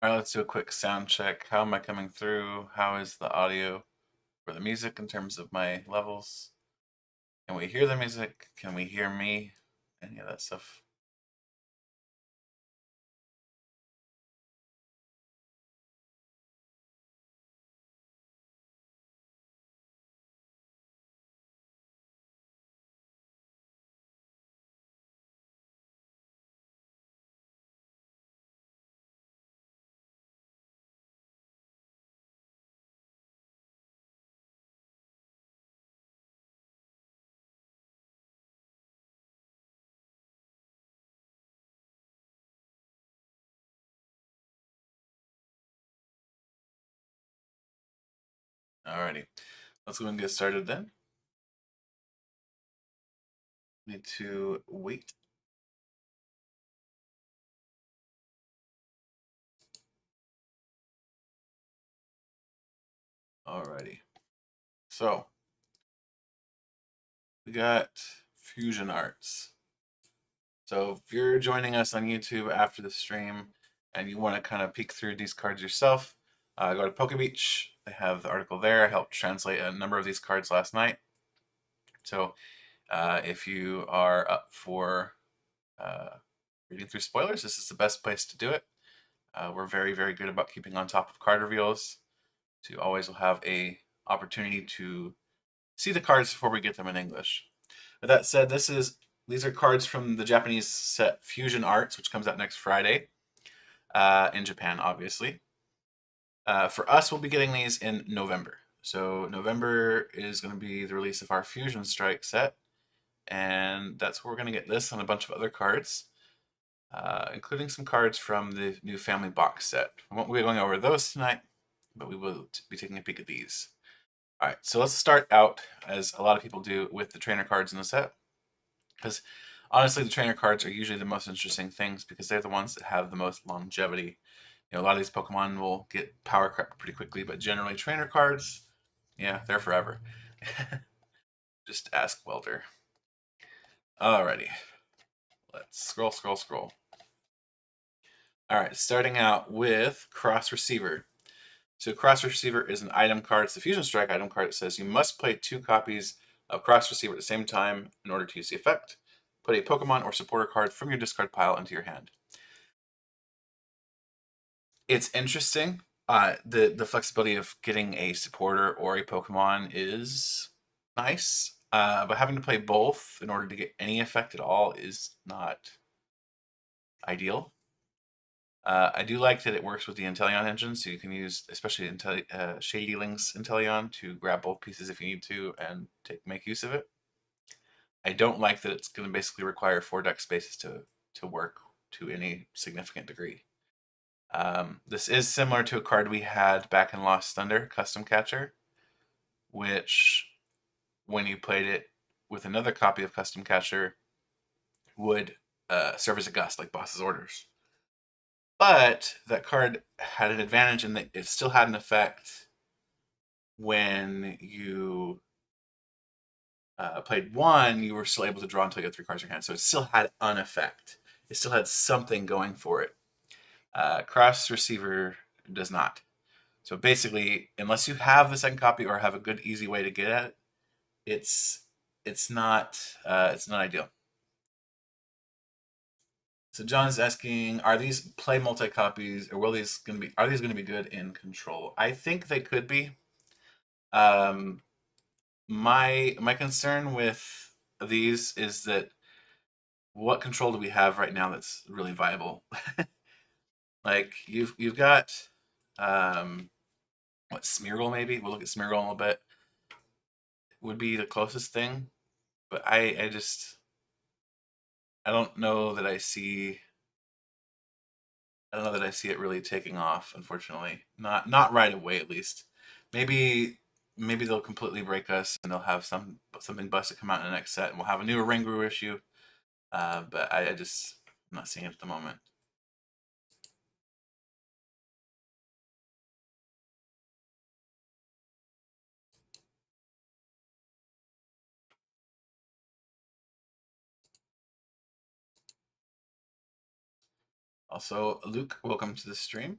All right, let's do a quick sound check. How am I coming through? How is the audio for the music in terms of my levels? Can we hear the music? Can we hear me? Any of that stuff? Alrighty, let's go and get started then. Need to wait. Alrighty, so we got Fusion Arts. So if you're joining us on YouTube after the stream and you want to kind of peek through these cards yourself, go to PokeBeach. They have the article there. I helped translate a number of these cards last night. So if you are up for reading through spoilers, this is the best place to do it. We're very, very good about keeping on top of card reveals. So you always will have a opportunity to see the cards before we get them in English. With that said, these are cards from the Japanese set Fusion Arts, which comes out next Friday in Japan, obviously. For us, we'll be getting these in November. So November is going to be the release of our Fusion Strike set, and that's where we're going to get this and a bunch of other cards, including some cards from the new family box set. We won't be going over those tonight, but we will be taking a peek at these. All right, so let's start out, as a lot of people do, with the trainer cards in the set. Because honestly, the trainer cards are usually the most interesting things because they're the ones that have the most longevity. You know, a lot of these Pokemon will get power crept pretty quickly, but generally trainer cards, yeah, they're forever. Just ask Welder. Alrighty, let's scroll, scroll, scroll. All right, starting out with Cross Receiver. So Cross Receiver is an item card. It's the Fusion Strike item card. It says you must play 2 copies of Cross Receiver at the same time in order to use the effect. Put a Pokemon or supporter card from your discard pile into your hand. It's interesting. The flexibility of getting a supporter or a Pokemon is nice, but having to play both in order to get any effect at all is not ideal. I do like that it works with the Inteleon engine, so you can use, especially Shady Link's Inteleon, to grab both pieces if you need to and make use of it. I don't like that it's going to basically require 4 deck spaces to work to any significant degree. This is similar to a card we had back in Lost Thunder, Custom Catcher, which, when you played it with another copy of Custom Catcher, would serve as a gust, like Boss's Orders. But that card had an advantage in that it still had an effect when you played 1, you were still able to draw until you had 3 cards in your hand. So it still had an effect. It still had something going for it. Cross Receiver does not. So basically, unless you have the second copy or have a good, easy way to get at it, it's not ideal. So John is asking, are these play multi copies, or are these going to be good in Control? I think they could be. My concern with these is that what Control do we have right now that's really viable? Like you've got what, Smeargle maybe? We'll look at Smeargle in a little bit. Would be the closest thing, but I just I don't know that I see it really taking off, unfortunately. Not right away, at least. Maybe they'll completely break us and they'll have something busted come out in the next set and we'll have a new Ringu issue. But I'm not seeing it at the moment. Also, Luke, welcome to the stream.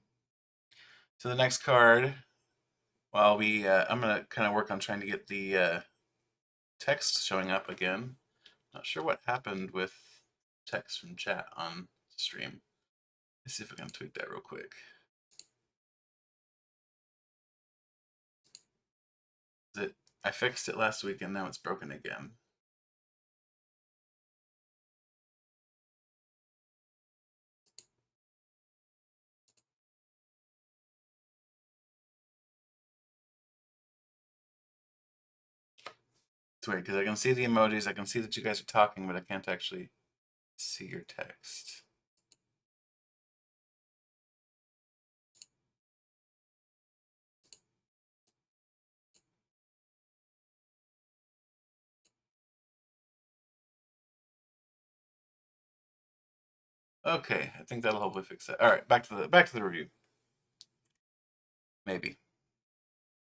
So the next card, while I'm gonna kind of work on trying to get the text showing up again. Not sure what happened with text from chat on stream. Let's see if I can tweak that real quick. I fixed it last week and now it's broken again. It's weird because I can see the emojis, I can see that you guys are talking, but I can't actually see your text. Okay, I think that'll hopefully fix that. All right, back to the review. Maybe.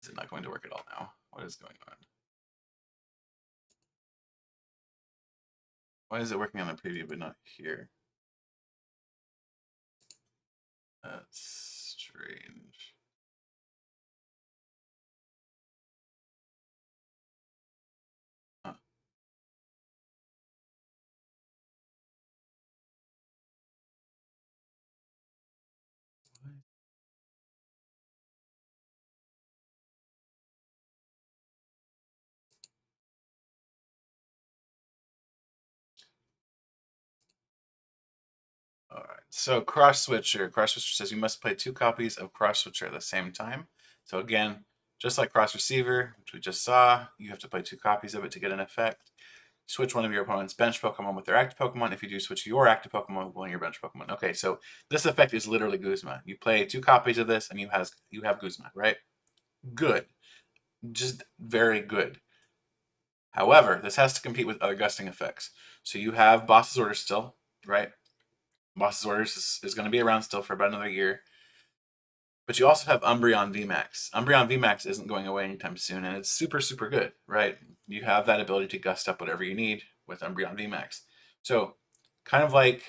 Is it not going to work at all now? What is going on? Why is it working on the preview but not here? That's strange. Huh. All right, so Cross Switcher. Cross Switcher says you must play 2 copies of Cross Switcher at the same time. So again, just like Cross Receiver, which we just saw, you have to play 2 copies of it to get an effect. Switch one of your opponent's bench Pokemon with their active Pokemon. If you do, switch your active Pokemon with one of your bench Pokemon. Okay, so this effect is literally Guzma. You play 2 copies of this and you have Guzma, right? Good. Just very good. However, this has to compete with other gusting effects. So you have Boss's Orders still, right? Boss's Orders is going to be around still for about another year. But you also have Umbreon V Max. Umbreon V Max isn't going away anytime soon, and it's super, super good, right? You have that ability to gust up whatever you need with Umbreon V Max. So, kind of like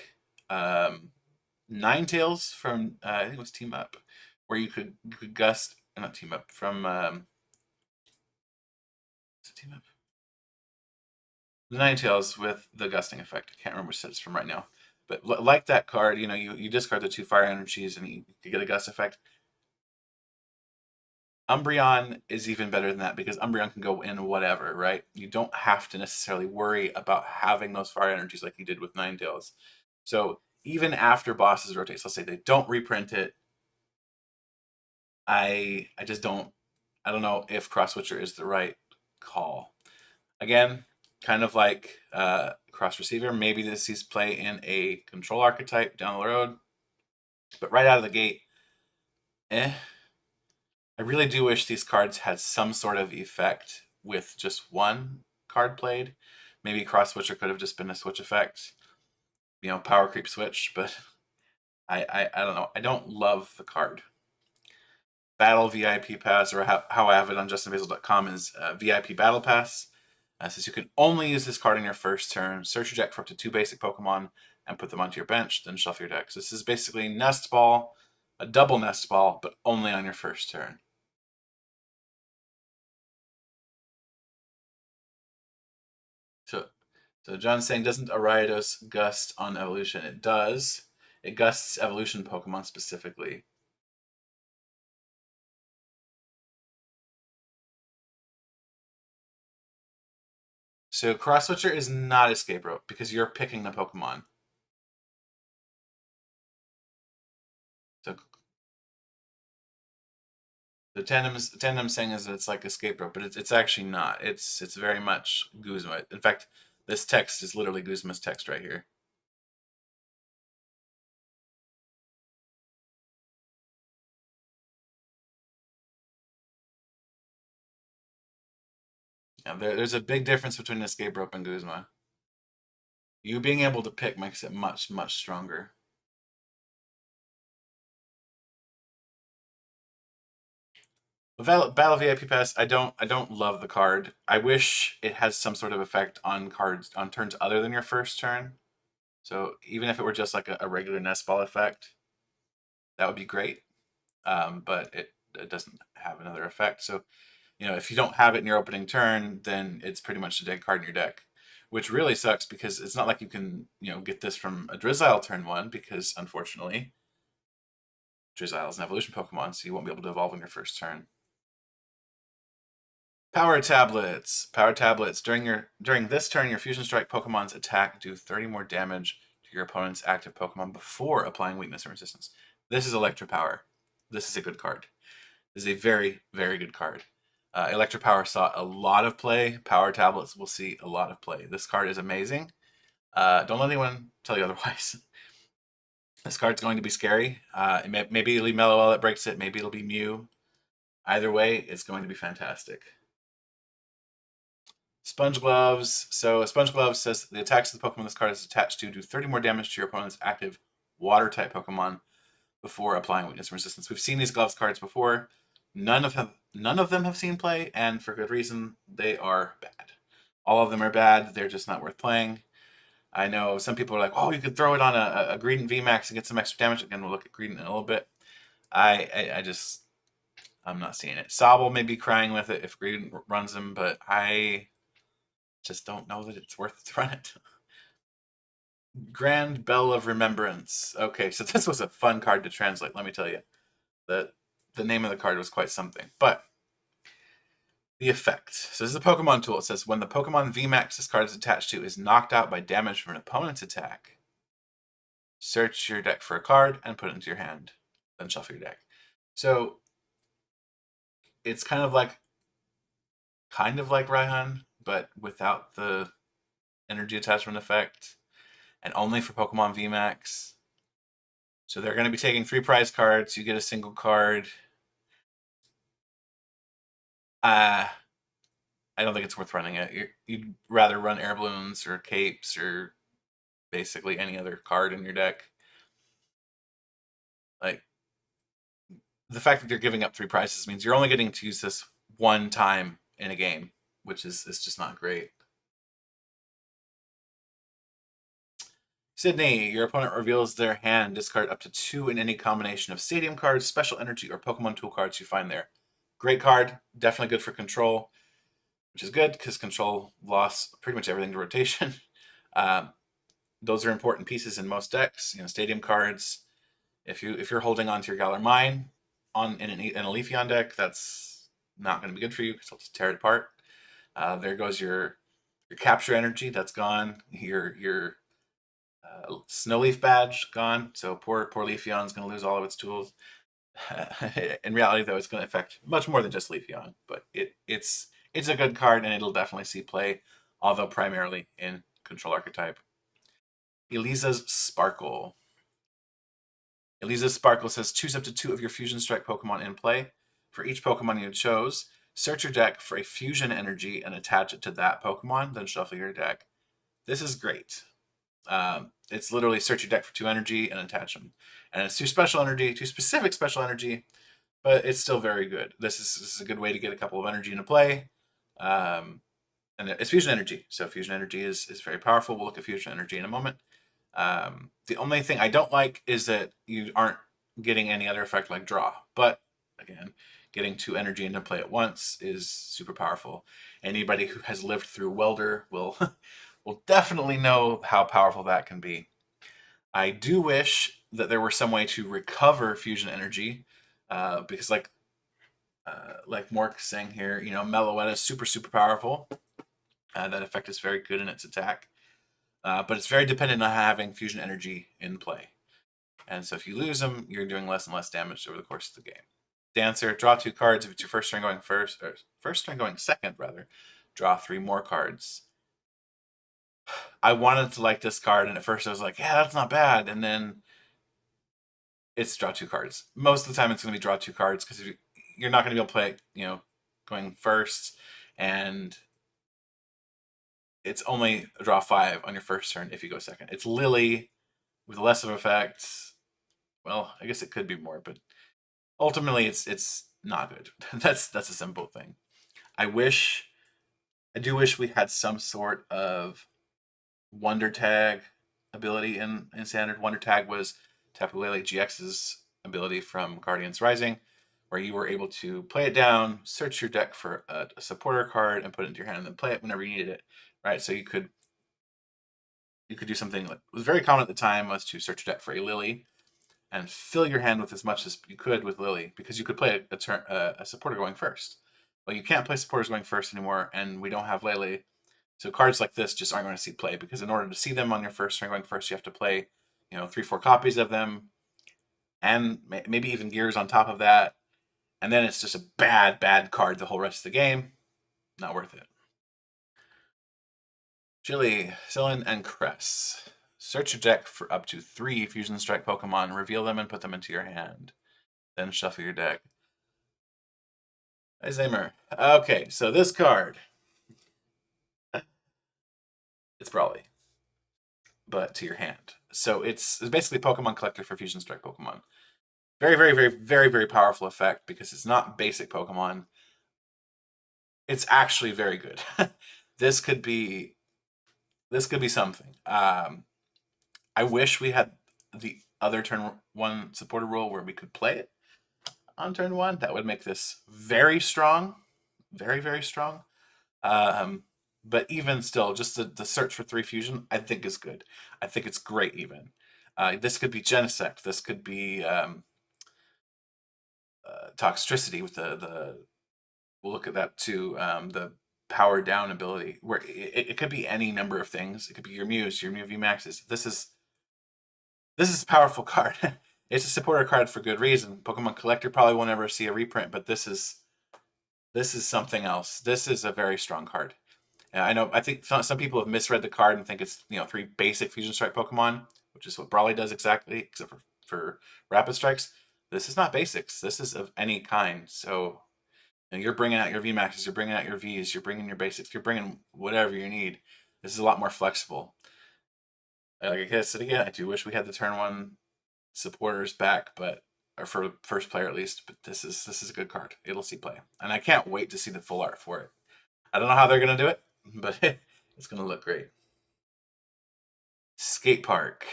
Ninetales from, I think it was Team Up, where you could gust, not Team Up, from, is it Team Up? The Ninetales with the gusting effect. I can't remember which set it's from right now. But like that card, you know, you discard the 2 fire energies and you get a gust effect. Umbreon is even better than that because Umbreon can go in whatever, right? You don't have to necessarily worry about having those fire energies like you did with Ninetales. So even after bosses rotate, so let's say they don't reprint it, I just don't, I don't know if Cross Switcher is the right call. Again, kind of like Cross Receiver, maybe this sees play in a control archetype down the road, but right out of the gate, I really do wish these cards had some sort of effect with just one card played. Maybe Cross Switcher could have just been a switch effect, you know, power creep switch, but I don't know. I don't love the card. Battle VIP Pass, or how I have it on justinbasil.com, is VIP Battle Pass. Says you can only use this card in your first turn. Search your deck for up to 2 basic Pokemon and put them onto your bench, then shuffle your deck. So this is basically Nest Ball, a double Nest Ball, but only on your first turn. So John's saying, doesn't Ariados gust on evolution? It does. It gusts evolution Pokemon specifically. So Cross Switcher is not Escape Rope because you're picking the Pokemon. So the tandem saying is that it's like Escape Rope, but it's actually not. It's very much Guzma. In fact, this text is literally Guzma's text right here. Yeah, there's a big difference between Escape Rope and Guzma. You being able to pick makes it much, much stronger. Battle VIP Pass, I don't love the card. I wish it has some sort of effect on cards on turns other than your first turn. So even if it were just like a regular nest ball effect, that would be great. but it doesn't have another effect. So, you know, if you don't have it in your opening turn, then it's pretty much a dead card in your deck, which really sucks because it's not like you can, you know, get this from a Drizzile turn 1, because unfortunately, Drizzile is an evolution Pokemon, so you won't be able to evolve on your first turn. Power tablets. Power tablets. During this turn, your Fusion Strike Pokemon's attack do 30 more damage to your opponent's active Pokemon before applying weakness and resistance. This is Electropower. This is a good card. This is a very, very good card. Electropower saw a lot of play. Power tablets will see a lot of play. This card is amazing. Don't let anyone tell you otherwise. This card's going to be scary. Maybe it'll be Mellow that breaks it. Maybe it'll be Mew. Either way, it's going to be fantastic. Sponge Gloves. So Sponge Gloves says the attacks of the Pokemon this card is attached to do 30 more damage to your opponent's active Water-type Pokemon before applying weakness and resistance. We've seen these gloves cards before. None of them have seen play, and for good reason. They are bad. All of them are bad. They're just not worth playing. I know some people are like, oh, you could throw it on a Greedent V Max and get some extra damage. Again, we'll look at Greedent in a little bit. I'm not seeing it. Sobble may be crying with it if Greedent runs him, but I just don't know that it's worth it to run it. Grand Bell of Remembrance. Okay, so this was a fun card to translate, let me tell you. The name of the card was quite something. But the effect. So this is a Pokemon tool. It says when the Pokemon V Max this card is attached to is knocked out by damage from an opponent's attack, search your deck for a card and put it into your hand. Then shuffle your deck. So it's kind of like Raihan, but without the energy attachment effect, and only for Pokemon V Max. So they're going to be taking 3 prize cards. You get a single card. I don't think it's worth running it. You'd rather run Air Balloons or Capes or basically any other card in your deck. Like, the fact that they're giving up 3 prizes means you're only getting to use this one time in a game, which is just not great. Sydney, your opponent reveals their hand. Discard up to 2 in any combination of Stadium cards, Special Energy, or Pokemon Tool cards you find there. Great card. Definitely good for control, which is good because control lost pretty much everything to rotation. Those are important pieces in most decks. You know, Stadium cards. If you're holding on to your Galar Mine in a Leafeon deck, that's not going to be good for you because it'll just tear it apart. There goes your Capture Energy. That's gone. Your Snowleaf badge gone. So poor Leafeon's going to lose all of its tools. In reality, though, it's going to affect much more than just Leafeon. But it's a good card, and it'll definitely see play, although primarily in Control Archetype. Eliza's Sparkle. Eliza's Sparkle says choose up to 2 of your Fusion Strike Pokemon in play. For each Pokemon you chose, search your deck for a Fusion Energy and attach it to that Pokemon, then shuffle your deck. This is great. It's literally search your deck for 2 energy and attach them. And it's 2 special energy, 2 specific special energy, but it's still very good. This is a good way to get a couple of energy into play. And it's Fusion Energy. So Fusion Energy is very powerful. We'll look at Fusion Energy in a moment. The only thing I don't like is that you aren't getting any other effect like draw. But again, getting 2 energy into play at once is super powerful. Anybody who has lived through Welder will will definitely know how powerful that can be. I do wish that there were some way to recover Fusion Energy, because like Mork's saying here, you know, Meloetta is super powerful. That effect is very good in its attack. But it's very dependent on having Fusion Energy in play. And so if you lose them, you're doing less and less damage over the course of the game. Dancer, draw 2 cards. If it's your first turn going second, draw 3 more cards. I wanted to like this card, and at first I was like, yeah, that's not bad. And then it's draw 2 cards. Most of the time it's going to be draw 2 cards because you're not going to be able to play, you know, going first, and it's only draw 5 on your first turn if you go second. It's Lily with less of effects. Well, I guess it could be more, but ultimately it's not good. That's a simple thing. I do wish we had some sort of Wonder Tag ability in Standard. Wonder Tag was Tapu Lele GX's ability from Guardians Rising, where you were able to play it down, search your deck for a supporter card, and put it into your hand, and then play it whenever you needed it, right? So you could do something that was very common at the time, was to search your deck for a Lily and fill your hand with as much as you could with Lily, because you could play a supporter going first. Well, you can't play supporters going first anymore, and we don't have Lily. So cards like this just aren't going to see play, because in order to see them on your first turn going first, you have to play, 3-4 copies of them, and maybe even gears on top of that. And then it's just a bad card the whole rest of the game. Not worth it. Chili, Cylin, and Cress. Search your deck for up to 3 Fusion Strike Pokemon, reveal them, and put them into your hand. Then shuffle your deck. Zamer. Okay, so this card. It's Brawly, but to your hand. So it's basically Pokemon Collector for Fusion Strike Pokemon. Very powerful effect, because it's not basic Pokemon. It's actually very good. This could be something. I wish we had the other turn 1 supporter rule where we could play it on turn 1. That would make this very strong, very strong. But even still, just the search for 3 fusion, I think is good. I think it's great even. This could be Genesect. This could be Toxtricity with we'll look at that too, the power down ability, where it could be any number of things. It could be your Muse, your V Maxes. This is a powerful card. It's a supporter card for good reason. Pokemon Collector probably won't ever see a reprint, but this is something else. This is a very strong card. I think some people have misread the card and think it's 3 basic Fusion Strike Pokemon, which is what Brawly does exactly, except for Rapid Strikes. This is not basics. This is of any kind. So you're bringing out your VMAXs, you're bringing out your Vs, you're bringing your basics, you're bringing whatever you need. This is a lot more flexible. Like I said again, I do wish we had the turn 1 supporters back, or for first player at least. But this is a good card. It'll see play, and I can't wait to see the full art for it. I don't know how they're gonna do it, but it's gonna look great. Skatepark.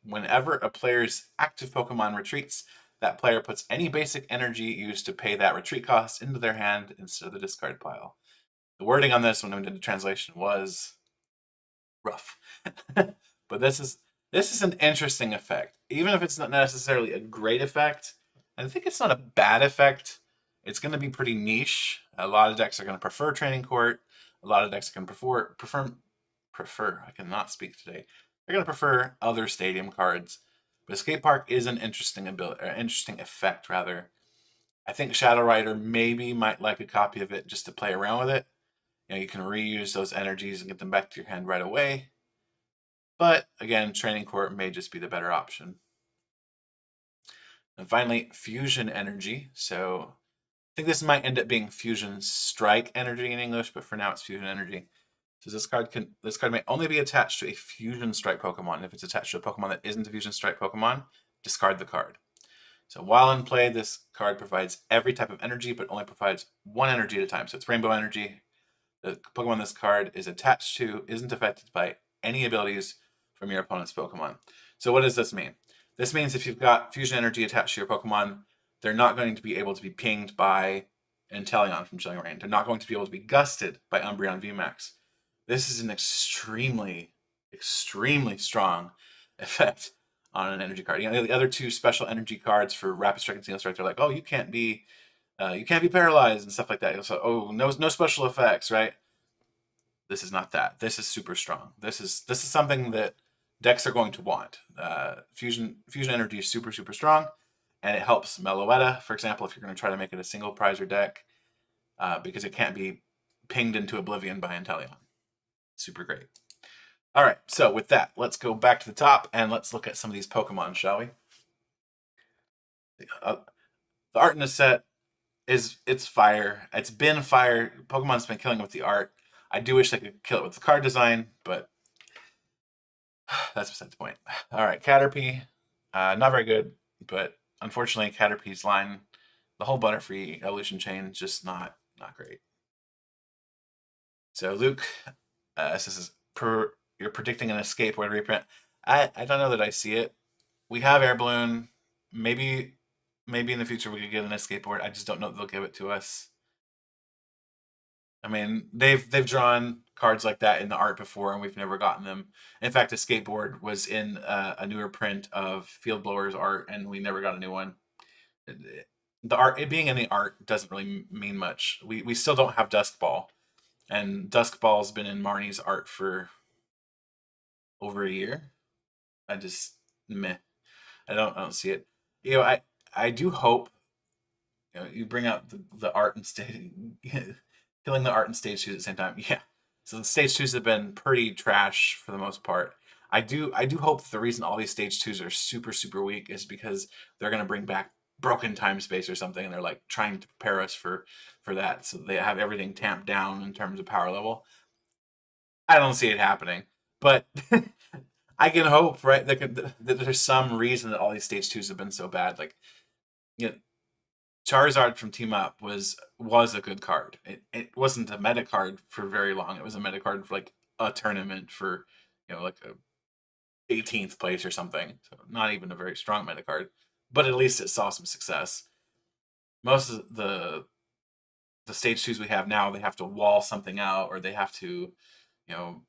Whenever a player's active Pokemon retreats, that player puts any basic energy used to pay that retreat cost into their hand instead of the discard pile. The wording on this when we did the translation was rough. But this is an interesting effect. Even if it's not necessarily a great effect, I think it's not a bad effect. It's going to be pretty niche. A lot of decks are going to prefer Training Court. A lot of decks are going to prefer. I cannot speak today. They're going to prefer other stadium cards. But Skatepark is an interesting interesting effect rather. I think Shadow Rider maybe might like a copy of it just to play around with it. You can reuse those energies and get them back to your hand right away. But again, Training Court may just be the better option. And finally, Fusion Energy. So I think this might end up being Fusion Strike Energy in English, but for now it's Fusion Energy. So this card may only be attached to a Fusion Strike Pokemon. If it's attached to a Pokemon that isn't a Fusion Strike Pokemon, discard the card. So while in play, this card provides every type of energy, but only provides 1 energy at a time. So it's Rainbow Energy. The Pokemon this card is attached to isn't affected by any abilities from your opponent's Pokemon. So what does this mean? This means if you've got Fusion Energy attached to your Pokemon, they're not going to be able to be pinged by Inteleon from Chilling Reign. They're not going to be able to be gusted by Umbreon VMAX. This is an extremely strong effect on an energy card. The other 2 special energy cards for Rapid Strike and Steel Strike, they're like, oh, you can't be paralyzed and stuff like that. So, oh, no special effects, right? This is not that. This is super strong. This is something that decks are going to want. Fusion Energy is super strong, and it helps Meloetta, for example, if you're going to try to make it a single prizer deck, because it can't be pinged into oblivion by Inteleon. Super great. All right, so with that, let's go back to the top and let's look at some of these Pokemon, shall we? The art in the set it's fire. It's been fire. Pokemon's been killing it with the art. I do wish they could kill it with the card design, but that's beside the point. All right, Caterpie, not very good, but unfortunately, Caterpie's line, the whole Butterfree evolution chain, just not great. So Luke, this is you're predicting an Escape Word reprint. I don't know that I see it. We have Air Balloon. Maybe maybe in the future we could get an escape board. I just don't know if they'll give it to us. I mean, they've drawn cards like that in the art before, and we've never gotten them. In fact, a skateboard was in a newer print of Field Blower's art, and we never got a new one. The art, it being in the art, doesn't really mean much. We still don't have Dusk Ball, and Dusk Ball's been in Marnie's art for over a year. I just meh. I don't see it. You know, I do hope, you know, you bring up the art and stage, killing the art and stage shoes at the same time. Yeah. So the stage twos have been pretty trash for the most part. I do hope that the reason all these stage twos are super weak is because they're gonna bring back broken time space or something, and they're like trying to prepare us for that, so they have everything tamped down in terms of power level. I don't see it happening, but I can hope, right? That there's some reason that all these stage twos have been so bad. Like, you know, Charizard from Team Up was a good card. It wasn't a meta card for very long. It was a meta card for like a tournament for, you know, like a 18th place or something. So not even a very strong meta card, but at least it saw some success. Most of the stage twos we have now, they have to wall something out, or they have to, you know,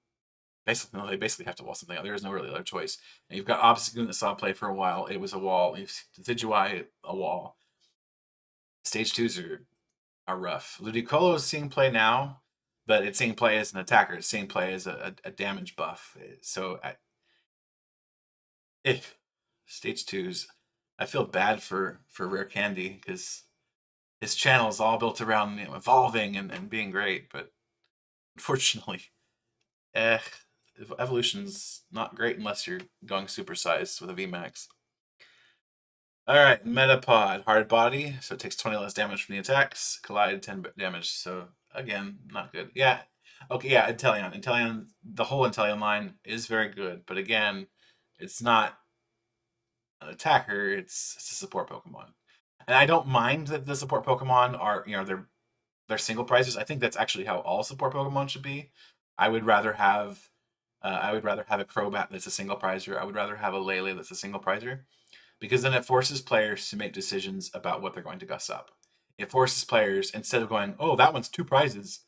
basically no, they basically have to wall something out. There is no really other choice. And you've got Obstagoon that saw play for a while. It was a wall. You've Decidueye, a wall. Stage twos are rough. Ludicolo is seeing play now, but it's seeing play as an attacker. It's seeing play as a damage buff. So if stage twos, I feel bad for Rare Candy because his channel is all built around, you know, evolving and being great, but unfortunately, eh, evolution's not great unless you're going supersized with a VMAX. All right, Metapod, hard body, so it takes 20 less damage from the attacks. Collide, 10 damage, so again, not good. Yeah, okay, yeah, Inteleon, the whole Inteleon line is very good, but again, it's not an attacker, it's a support Pokemon. And I don't mind that the support Pokemon are, you know, they're single prizes. I think that's actually how all support Pokemon should be. I would rather have a Crobat that's a single prizer. I would rather have a Lele that's a single prizer, because then it forces players to make decisions about what they're going to guss up. It forces players, instead of going, oh, that one's 2 prizes,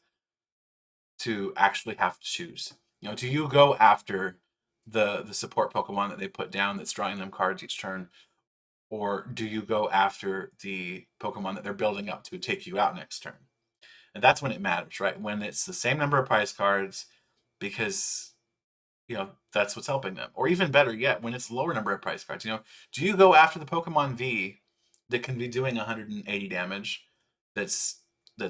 to actually have to choose. You know, do you go after the support Pokemon that they put down that's drawing them cards each turn, or do you go after the Pokemon that they're building up to take you out next turn? And that's when it matters, right? When it's the same number of prize cards, because, you know, that's what's helping them. Or even better yet, when it's lower number of prize cards. You know, do you go after the Pokemon V that can be doing 180 damage? That's a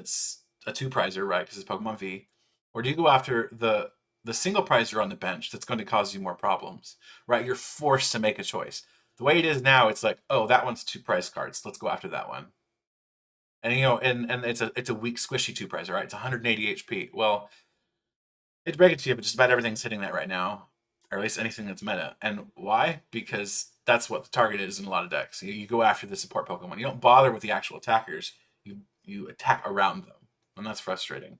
2 prizer, right? Because it's Pokemon V. Or do you go after the single prizer on the bench that's going to cause you more problems, right? You're forced to make a choice. The way it is now, it's like, oh, that one's 2 prize cards. Let's go after that one. And, you know, and it's a weak squishy 2 prizer, right? It's 180 HP. Well, it's break it to you, but just about everything's hitting that right now, or at least anything that's meta. And why? Because that's what the target is in a lot of decks. You go after the support Pokemon. You don't bother with the actual attackers. You attack around them, and that's frustrating.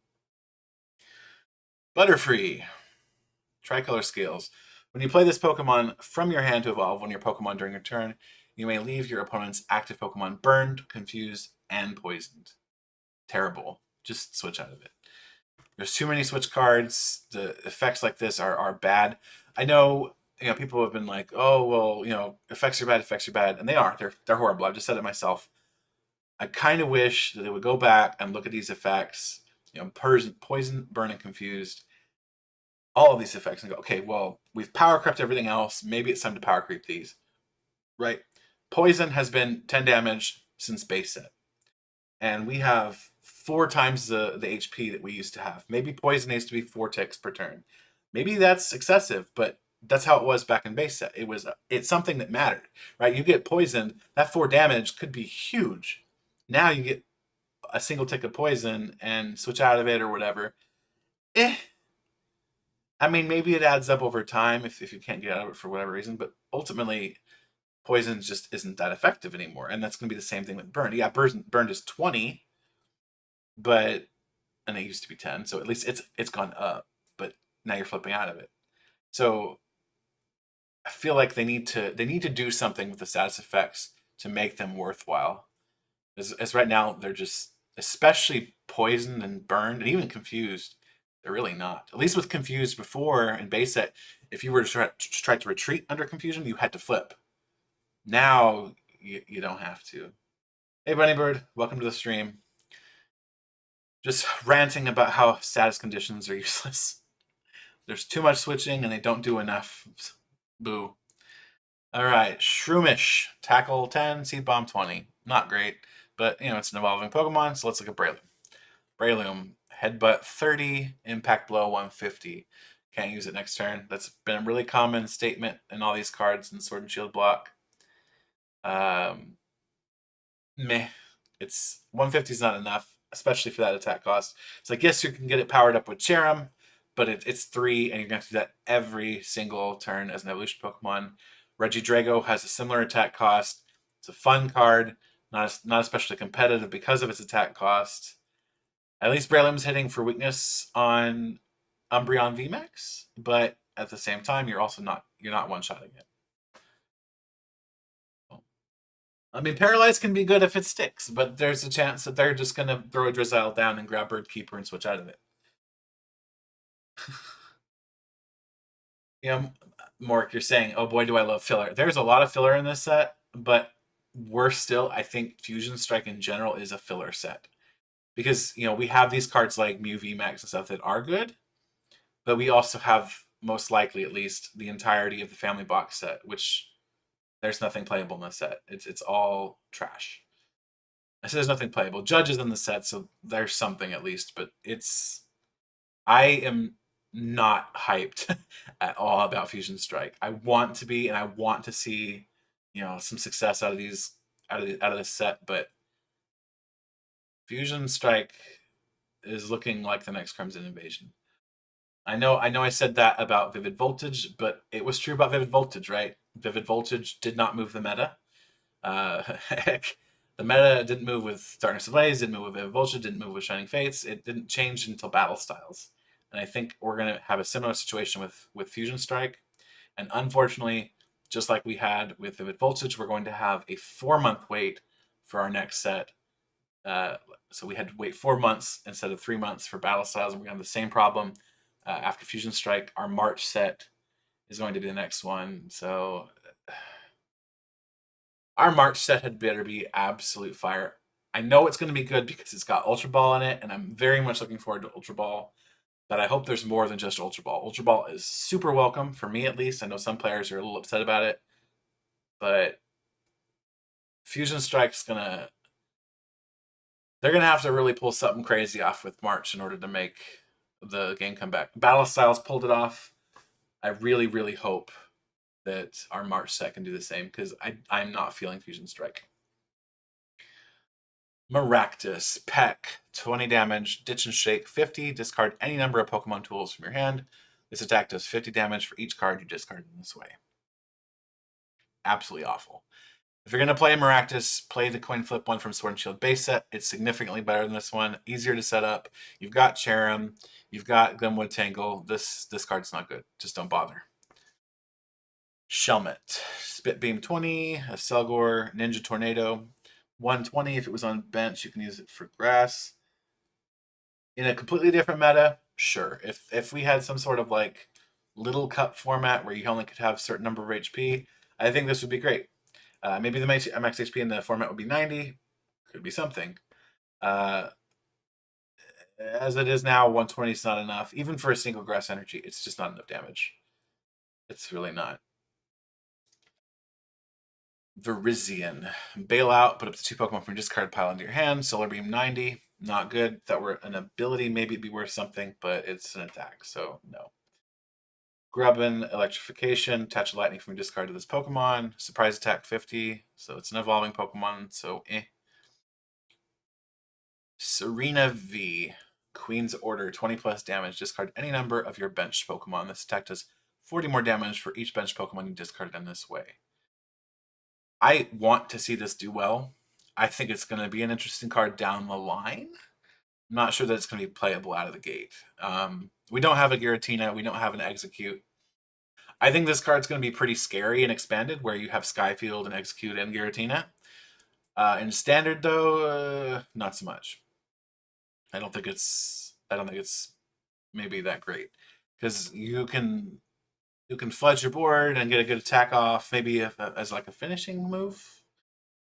Butterfree, Tricolor Scales. When you play this Pokemon from your hand to evolve one of your Pokemon during your turn, you may leave your opponent's active Pokemon burned, confused, and poisoned. Terrible. Just switch out of it. There's too many switch cards. The effects like this are bad. I know, you know, people have been like, oh, well, you know, effects are bad, and they are. They're horrible. I've just said it myself. I kind of wish that they would go back and look at these effects, you know, poison, burn, and confused, all of these effects, and go, okay, well, we've power crept everything else. Maybe it's time to power creep these, right? Poison has been 10 damage since base set, and we have 4 times the HP that we used to have. Maybe poison needs to be 4 ticks per turn. Maybe that's excessive, but that's how it was back in base set. It's something that mattered, right? You get poisoned, that 4 damage could be huge. Now you get a single tick of poison and switch out of it or whatever. I mean, maybe it adds up over time if you can't get out of it for whatever reason, but ultimately, poison just isn't that effective anymore. And that's going to be the same thing with burn. Yeah, burned is 20, but and it used to be 10, so at least it's gone up, but now you're flipping out of it. So I feel like they need to do something with the status effects to make them worthwhile. As right now, they're just, especially poisoned and burned and even confused, they're really not. At least with confused before in base set, if you were to try to retreat under confusion, you had to flip. Now you don't have to. Hey Bunnybird, welcome to the stream. Just ranting about how status conditions are useless. There's too much switching and they don't do enough. Boo. Alright, Shroomish. Tackle 10, Seed Bomb 20. Not great, but you know, it's an evolving Pokemon, so let's look at Braylon. Braylon, Headbutt 30, Impact Blow 150. Can't use it next turn. That's been a really common statement in all these cards in Sword and Shield block. Meh. It's 150 is not enough, especially for that attack cost. So I guess you can get it powered up with Cherrim, but it's 3, and you're going to have to do that every single turn as an evolution Pokemon. Regidrago has a similar attack cost. It's a fun card, not especially competitive because of its attack cost. At least Braylon's hitting for weakness on Umbreon V Max, but at the same time, you're not one-shotting it. I mean, Paralyze can be good if it sticks, but there's a chance that they're just going to throw a Drizzile down and grab Bird Keeper and switch out of it. You know, Mork, you're saying, oh boy, do I love filler. There's a lot of filler in this set, but we're still, I think Fusion Strike in general is a filler set. Because, you know, we have these cards like Mew V Max and stuff that are good, but we also have, most likely at least, the entirety of the family box set, which there's nothing playable in the set. It's all trash. I said there's nothing playable. Judge is in the set, so there's something at least, but I am not hyped at all about Fusion Strike. I want to be, and I want to see, you know, some success out of this set, but Fusion Strike is looking like the next Crimson Invasion. I know I said that about Vivid Voltage, but it was true about Vivid Voltage, right? Vivid Voltage did not move the meta. Heck, the meta didn't move with Darkness Ablaze, didn't move with Vivid Voltage, didn't move with Shining Fates. It didn't change until Battle Styles. And I think we're going to have a similar situation with Fusion Strike. And unfortunately, just like we had with Vivid Voltage, we're going to have a 4-month wait for our next set. So we had to wait 4 months instead of 3 months for Battle Styles, and we're going to have the same problem after Fusion Strike. Our March set is going to be the next one. So our March set had better be absolute fire. I know it's going to be good because it's got Ultra Ball in it, and I'm very much looking forward to Ultra Ball. But I hope there's more than just Ultra Ball. Ultra Ball is super welcome, for me at least. I know some players are a little upset about it. But Fusion Strike's gonna... They're going to have to really pull something crazy off with March in order to make the game come back. Battle Styles pulled it off. I really, really hope that our March set can do the same, because I'm not feeling Fusion Strike. Miractus, Peck, 20 damage, Ditch and Shake, 50. Discard any number of Pokemon tools from your hand. This attack does 50 damage for each card you discard in this way. Absolutely awful. If you're going to play Miractus, play the coin flip one from Sword and Shield base set. It's significantly better than this one. Easier to set up. You've got Cherrim. You've got Glenwood Tangle. This card's not good. Just don't bother. Shenmet. Spit Beam 20. A Selgor. Ninja Tornado. 120. If it was on bench, you can use it for grass. In a completely different meta, sure. If we had some sort of like little cup format where you only could have a certain number of HP, I think this would be great. Maybe the max HP in the format would be 90. Could be something. As it is now, 120 is not enough. Even for a single grass energy, it's just not enough damage. It's really not. Virizion. Bail out, put up the 2 Pokemon from your discard pile into your hand. Solar Beam 90. Not good. If that were an ability, maybe it'd be worth something, but it's an attack, so no. Grubbin, Electrification, attach lightning from your discard to this Pokemon. Surprise attack 50, so it's an evolving Pokemon, so eh. Serena V, Queen's Order, 20 plus damage. Discard any number of your benched Pokemon. This attack does 40 more damage for each benched Pokemon you discarded in this way. I want to see this do well. I think it's going to be an interesting card down the line. I'm not sure that it's going to be playable out of the gate. We don't have a Giratina. We don't have an Execute. I think this card's going to be pretty scary and expanded, where you have Skyfield and Execute and Giratina. In standard though, not so much. I don't think it's maybe that great because you can fudge your board and get a good attack off. Maybe as like a finishing move,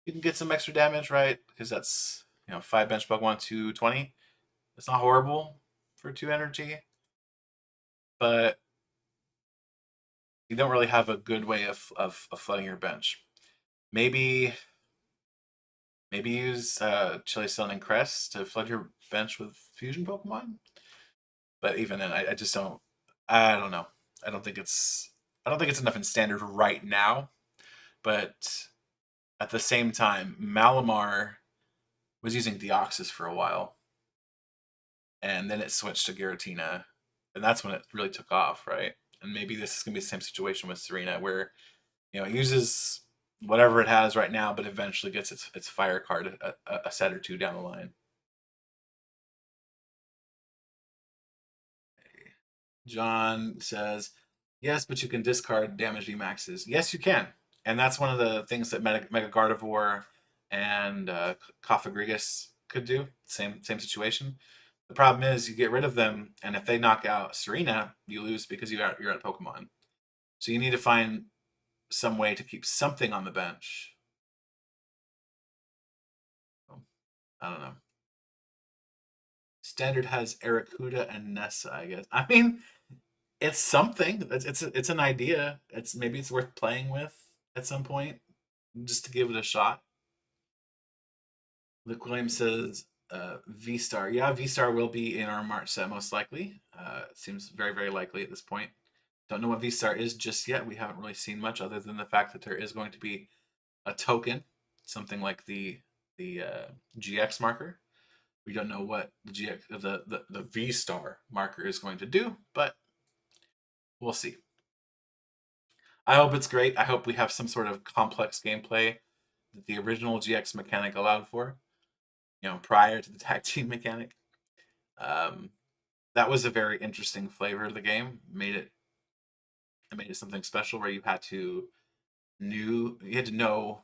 you can get some extra damage, right? Because that's 5 bench Pokemon 220. It's not horrible for 2 energy, but you don't really have a good way of flooding your bench. Maybe use Chili Sun and Crest to flood your bench with fusion Pokemon. But even then, I just don't. I don't know. I don't think it's. I don't think it's enough in standard right now. But at the same time, Malamar was using Deoxys for a while, and then it switched to Giratina, and that's when it really took off, right? And maybe this is gonna be the same situation with Serena, where it uses whatever it has right now, but eventually gets its fire card a set or two down the line. John says, yes, but you can discard damage VMAXs. Yes, you can. And that's one of the things that Mega Gardevoir and Cofagrigus could do. Same situation. The problem is you get rid of them, and if they knock out Serena, you lose because you're out of Pokemon. So you need to find some way to keep something on the bench. I don't know. Standard has Aracuda and Nessa, I guess. I mean, it's something. It's an idea. Maybe it's worth playing with at some point, just to give it a shot. Luke Williams says V Star. Yeah, V Star will be in our March set most likely. It seems very, very likely at this point. Don't know what V Star is just yet. We haven't really seen much other than the fact that there is going to be a token, something like the GX marker. We don't know what the V Star marker is going to do, but we'll see. I hope it's great. I hope we have some sort of complex gameplay that the original GX mechanic allowed for, prior to the tag team mechanic. That was a very interesting flavor of the game. It made it something special where you had to know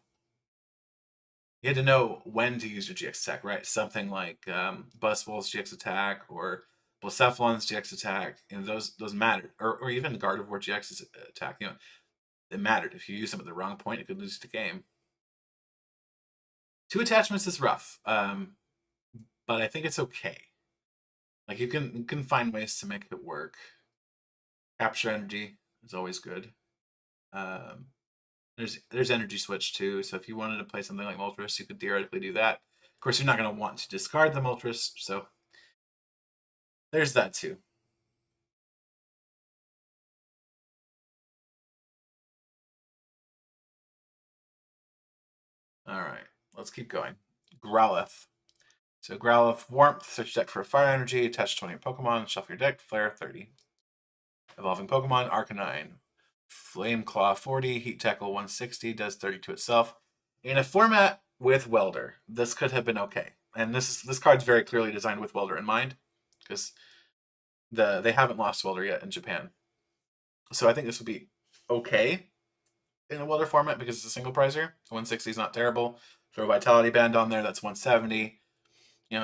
when to use your GX attack, right? Something like Buzzwole's GX attack or Blacephalon's GX attack, those mattered, or even Gardevoir GX's attack. It mattered. If you use them at the wrong point, it could lose the game. 2 attachments is rough, but I think it's okay. Like you can find ways to make it work. Capture energy is always good. There's energy switch too, so if you wanted to play something like Moltres, you could theoretically do that. Of course, you're not going to want to discard the Moltres, so there's that too. All right, let's keep going. Growlithe. So Growlithe, Warmth, search deck for a fire energy, attach 20 Pokemon, shuffle your deck, flare 30. Evolving Pokemon, Arcanine. Flame Claw 40, Heat Tackle 160, does 30 to itself. In a format with Welder, this could have been okay. And this card's very clearly designed with Welder in mind, because they haven't lost Welder yet in Japan. So I think this would be okay in a Welder format because it's a single prizer. 160 is not terrible. Throw a Vitality Band on there, that's 170.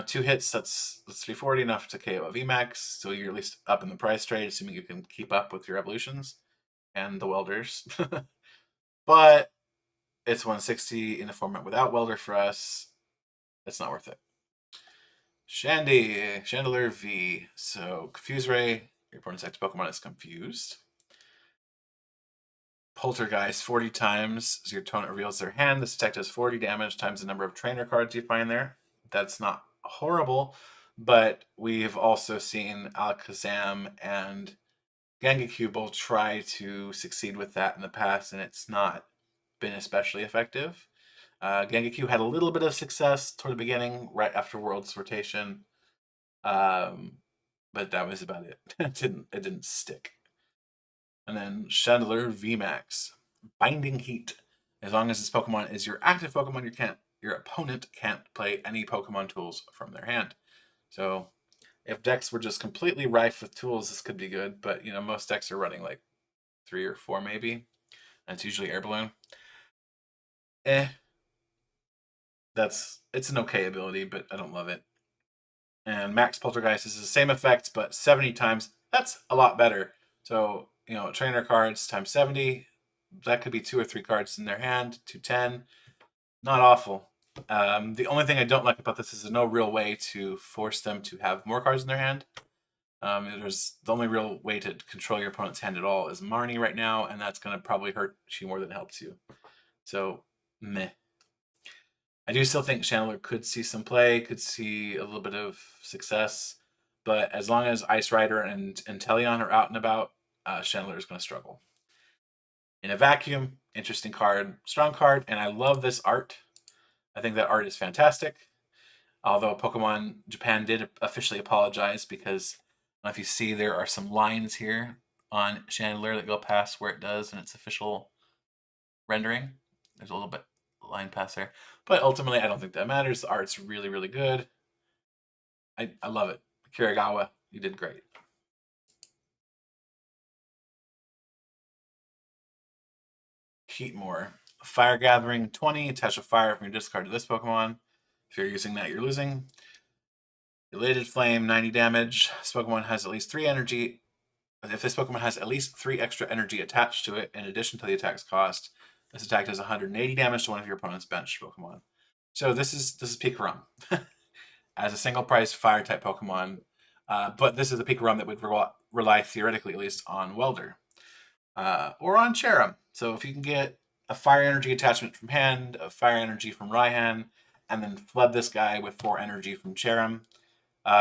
2 hits, that's 340, enough to KO a VMAX. So you're at least up in the price trade, assuming you can keep up with your evolutions and the Welders. But it's 160 in a format without Welder for us. It's not worth it. Chandelure V. So Confuse Ray, your opponent's active Pokemon is confused. Poltergeist 40 times as your opponent reveals their hand. This attack does 40 damage times the number of trainer cards you find there. That's not horrible, but we've also seen Alakazam and Gengaku both try to succeed with that in the past, and it's not been especially effective. Gengaku had a little bit of success toward the beginning, right after World's rotation, but that was about it. It didn't stick. And then Chandelure V Max, Binding Heat. As long as this Pokemon is your active Pokemon, your opponent can't play any Pokemon tools from their hand. So if decks were just completely rife with tools, this could be good. But most decks are running like 3 or 4 maybe, and it's usually Air Balloon. That's it's an okay ability, but I don't love it. And Max Poltergeist is the same effect, but 70 times. That's a lot better. So, you know, trainer cards times 70, that could be 2 or 3 cards in their hand, 210. Not awful. The only thing I don't like about this is there's no real way to force them to have more cards in their hand. There's the only real way to control your opponent's hand at all is Marnie right now, and that's going to probably hurt you more than it helps you. So, meh. I do still think Chandler could see some play, could see a little bit of success, but as long as Ice Rider and Telion are out and about, Chandler is going to struggle. In a vacuum, interesting card, strong card, and I love this art. I think that art is fantastic. Although Pokemon Japan did officially apologize because I don't know if you see there are some lines here on Chandler that go past where it does in its official rendering. There's a little bit line past there. But ultimately, I don't think that matters. The art's really, really good. I love it. Kiragawa, you did great. Heatmore. Fire Gathering 20, attach a fire from your discard to this Pokemon. If you're using that, you're losing. Elated Flame, 90 damage. This Pokemon has at least 3 energy. If this Pokemon has at least 3 extra energy attached to it, in addition to the attack's cost, this attack does 180 damage to one of your opponent's bench Pokemon. So this is Pikarom. As a single price fire type Pokemon, but this is a Pikarom that would rely theoretically at least on Welder. Or on Cherrim. So if you can get a fire energy attachment from hand, a fire energy from Raihan, and then flood this guy with 4 energy from Cherrim,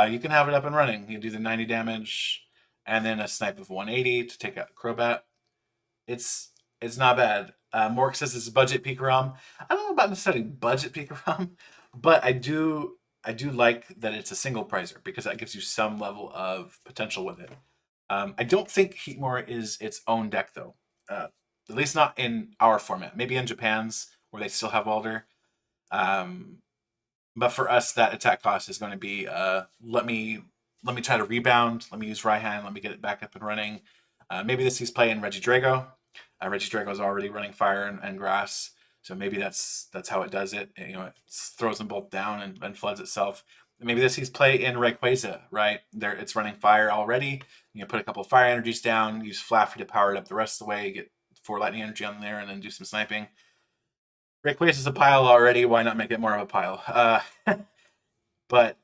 you can have it up and running. You do the 90 damage, and then a snipe of 180 to take out Crobat. It's not bad. Mork says it's a budget Pikarom. I don't know about necessarily budget Pikarom, but I do like that it's a single pricer because that gives you some level of potential with it. I don't think Heatmore is its own deck though. At least not in our format. Maybe in Japan's where they still have Welder. But for us, that attack cost is going to be let me try to rebound. Let me use Raihan. Let me get it back up and running. Maybe this sees play in Regidrago. Regidrago is already running fire and grass, so maybe that's how it does it. You know, it throws them both down and floods itself. Maybe this sees play in Rayquaza, right? There, it's running fire already. You know, put a couple of fire energies down, use Flaffy to power it up the rest of the way, get 4 lightning energy on there, and then do some sniping. Rayquaza is a pile already. Why not make it more of a pile? But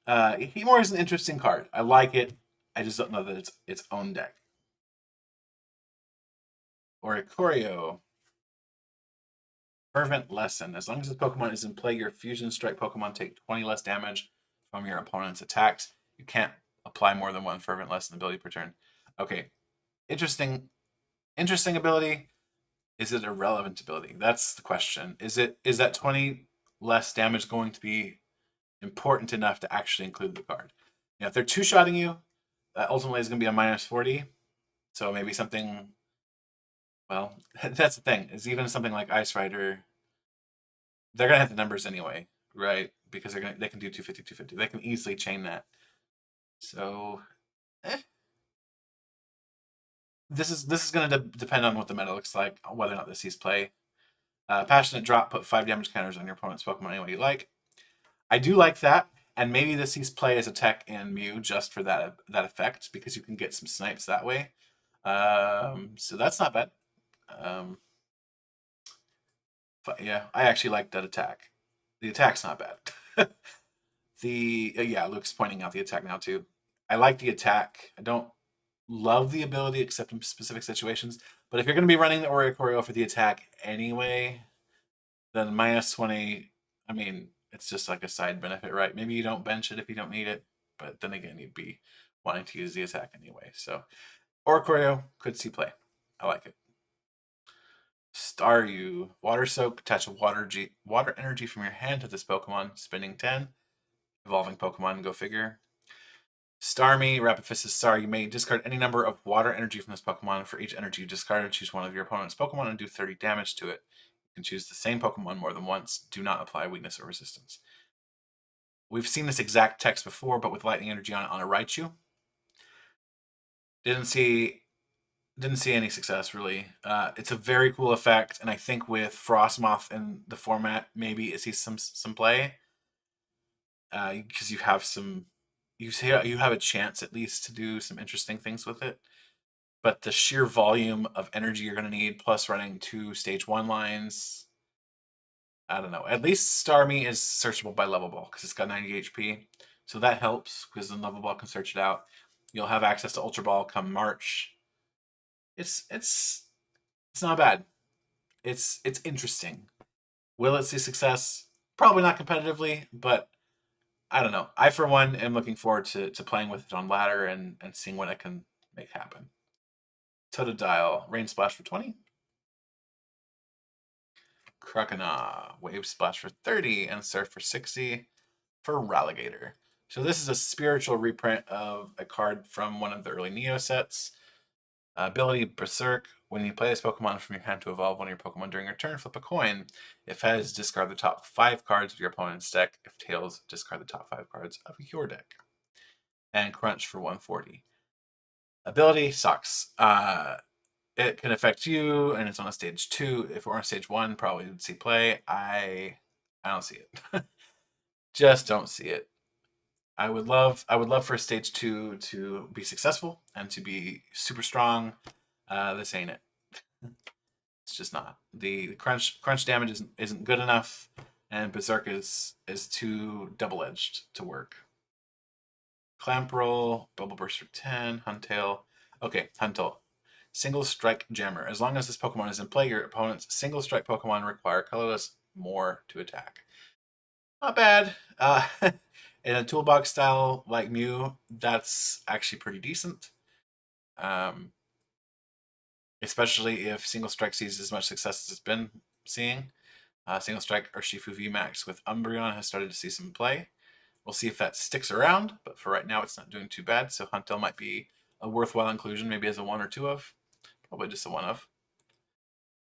Heatmore is an interesting card. I like it. I just don't know that it's its own deck. Oricorio. Fervent Lesson. As long as this Pokemon is in play, your Fusion Strike Pokemon take 20 less damage from your opponent's attacks. You can't apply more than 1 Fervent Lesson ability per turn. Okay. Interesting ability. Is it a relevant ability? That's the question. Is that 20 less damage going to be important enough to actually include the card? You know, if they're two-shotting you, that ultimately is going to be a minus 40. So maybe something... Well, that's the thing, is even something like Ice Rider, they're going to have the numbers anyway, right? Because they can do 250, 250. They can easily chain that. So, This is going to depend on what the meta looks like, whether or not this sees play. Passionate Drop, put 5 damage counters on your opponent's Pokemon any way you like. I do like that, and maybe this sees play as a tech in Mew just for that effect, because you can get some snipes that way. So that's not bad. Yeah, I actually like that attack. The attack's not bad. Yeah, Luke's pointing out the attack now too. I like the attack. I don't love the ability except in specific situations. But if you're going to be running the Oricorio for the attack anyway, then minus 20, I mean, it's just like a side benefit, right? Maybe you don't bench it if you don't need it, but then again, you'd be wanting to use the attack anyway. So Oricorio could see play. I like it. Staryu, Water Soak, attach a water energy from your hand to this Pokemon, spending 10. Evolving Pokemon, go figure. Starmie, Rapid Fist is Star. You may discard any number of water energy from this Pokemon. For each energy you discarded, choose one of your opponent's Pokemon and do 30 damage to it. You can choose the same Pokemon more than once. Do not apply weakness or resistance. We've seen this exact text before, but with lightning energy on a Raichu. Didn't see Didn't see any success really. It's a very cool effect, and I think with Frostmoth in the format, maybe it sees some play. Because you have you have a chance at least to do some interesting things with it. But the sheer volume of energy you're going to need, plus running 2 stage 1 lines, I don't know. At least Starmie is searchable by level ball because it's got 90 HP, so that helps because then level ball can search it out. You'll have access to Ultra Ball come March. It's not bad. It's interesting. Will it see success? Probably not competitively, but I don't know. I, for one, am looking forward to playing with it on ladder and seeing what I can make happen. Totodile, Rain Splash for 20. Krakena, Wave Splash for 30, and Surf for 60 for Alligator. So this is a spiritual reprint of a card from one of the early Neo sets. Ability Berserk. When you play this Pokemon from your hand to evolve one of your Pokemon during your turn, flip a coin. If heads, discard the top 5 cards of your opponent's deck. If tails, discard the top 5 cards of your deck. And Crunch for 140. Ability sucks. It can affect you, and it's on a stage 2. If we're on stage 1, probably would see play. I don't see it. Just don't see it. I would love for stage 2 to be successful and to be super strong. This ain't it. It's just not. The crunch damage isn't good enough, and Berserk is too double-edged to work. Clamp Roll, Bubble Burst for 10, Huntel. Okay, Huntel. Single Strike Jammer. As long as this Pokemon is in play, your opponent's single strike Pokemon require colorless more to attack. Not bad. In a toolbox style like Mew, that's actually pretty decent. Especially if Single Strike sees as much success as it's been seeing. Single Strike Urshifu V Max with Umbreon has started to see some play. We'll see if that sticks around, but for right now, it's not doing too bad. So Huntel might be a worthwhile inclusion, maybe as a 1 or 2 of. Probably just a 1 of.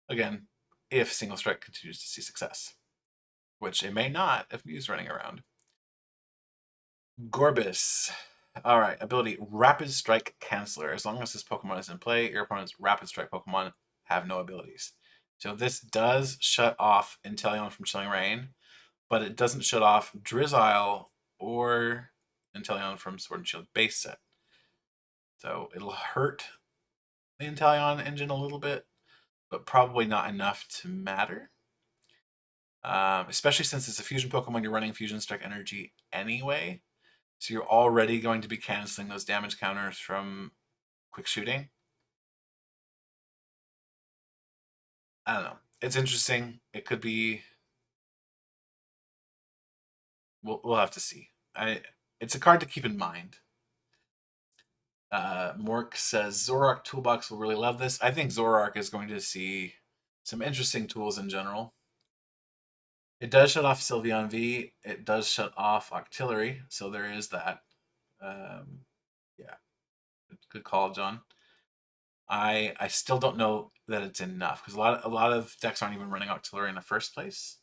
Again, if Single Strike continues to see success, which it may not if Mew's running around. Gorbis. All right, ability Rapid Strike Canceller. As long as this Pokemon is in play, your opponent's Rapid Strike Pokemon have no abilities. So this does shut off Inteleon from Chilling Reign, but it doesn't shut off Drizzile or Inteleon from Sword and Shield base set. So it'll hurt the Inteleon engine a little bit, but probably not enough to matter. Especially since it's a fusion Pokemon, you're running Fusion Strike energy anyway. So you're already going to be canceling those damage counters from quick shooting. I don't know. It's interesting. It could be. We'll have to see. It's a card to keep in mind. Mork says Zoroark Toolbox will really love this. I think Zoroark is going to see some interesting tools in general. It does shut off Sylveon V. It does shut off Octillery, so there is that. Yeah, good call, John. I still don't know that it's enough because a lot of decks aren't even running Octillery in the first place,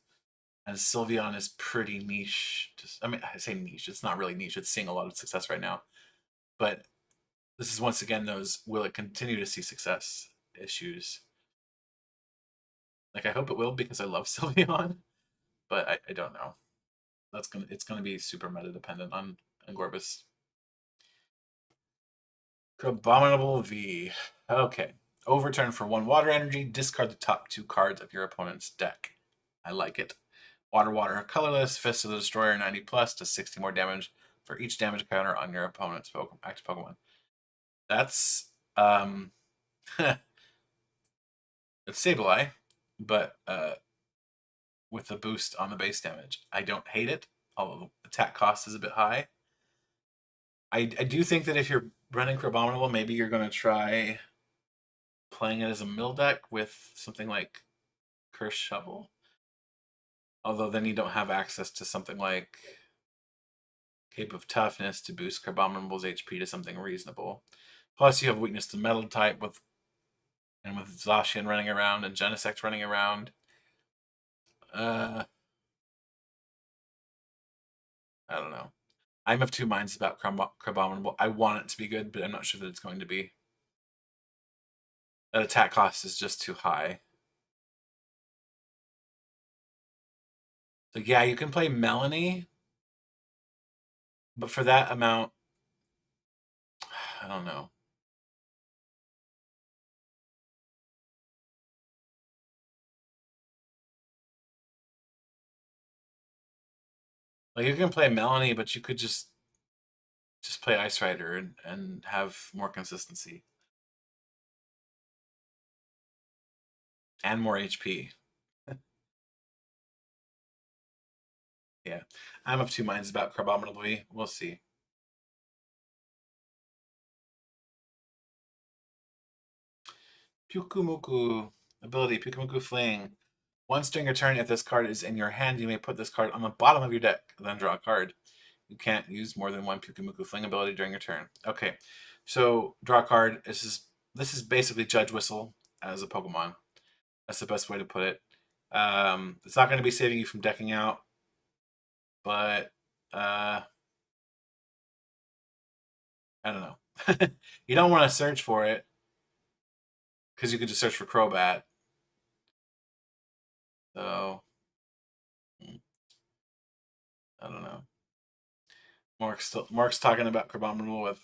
and Sylveon is pretty niche. I mean, I say niche. It's not really niche. It's seeing a lot of success right now, but this is once again those will it continue to see success issues. Like I hope it will because I love Sylveon, but I don't know. It's gonna be super meta dependent on Gorbis. Abominable V. Okay. Overturn for 1 water energy. Discard the top 2 cards of your opponent's deck. I like it. Water, colorless. Fist of the Destroyer 90 plus to 60 more damage for each damage counter on your opponent's active Pokemon. That's it's Sableye, but with a boost on the base damage. I don't hate it, although the attack cost is a bit high. I do think that if you're running for Abominable, maybe you're going to try playing it as a mill deck with something like Curse Shovel. Although then you don't have access to something like Cape of Toughness to boost Carbominable's HP to something reasonable. Plus you have weakness to Metal type with Zacian running around and Genesect running around. I don't know. I'm of two minds about Carbominable. I want it to be good, but I'm not sure that it's going to be. That attack cost is just too high. So yeah, you can play Melanie, but for that amount, I don't know. Like you can play Melanie, but you could just play Ice Rider and have more consistency and more HP. Yeah, I'm of two minds about Carboncle V. We'll see. Pyukumuku ability, Pyukumuku Fling. Once during your turn, if this card is in your hand, you may put this card on the bottom of your deck, then draw a card. You can't use more than one Pyukumuku Fling ability during your turn. Okay, so draw a card. This is basically Judge Whistle as a Pokemon. That's the best way to put it. It's not going to be saving you from decking out, but I don't know. You don't want to search for it because you could just search for Crobat. So I don't know. Mark's talking about Carboncle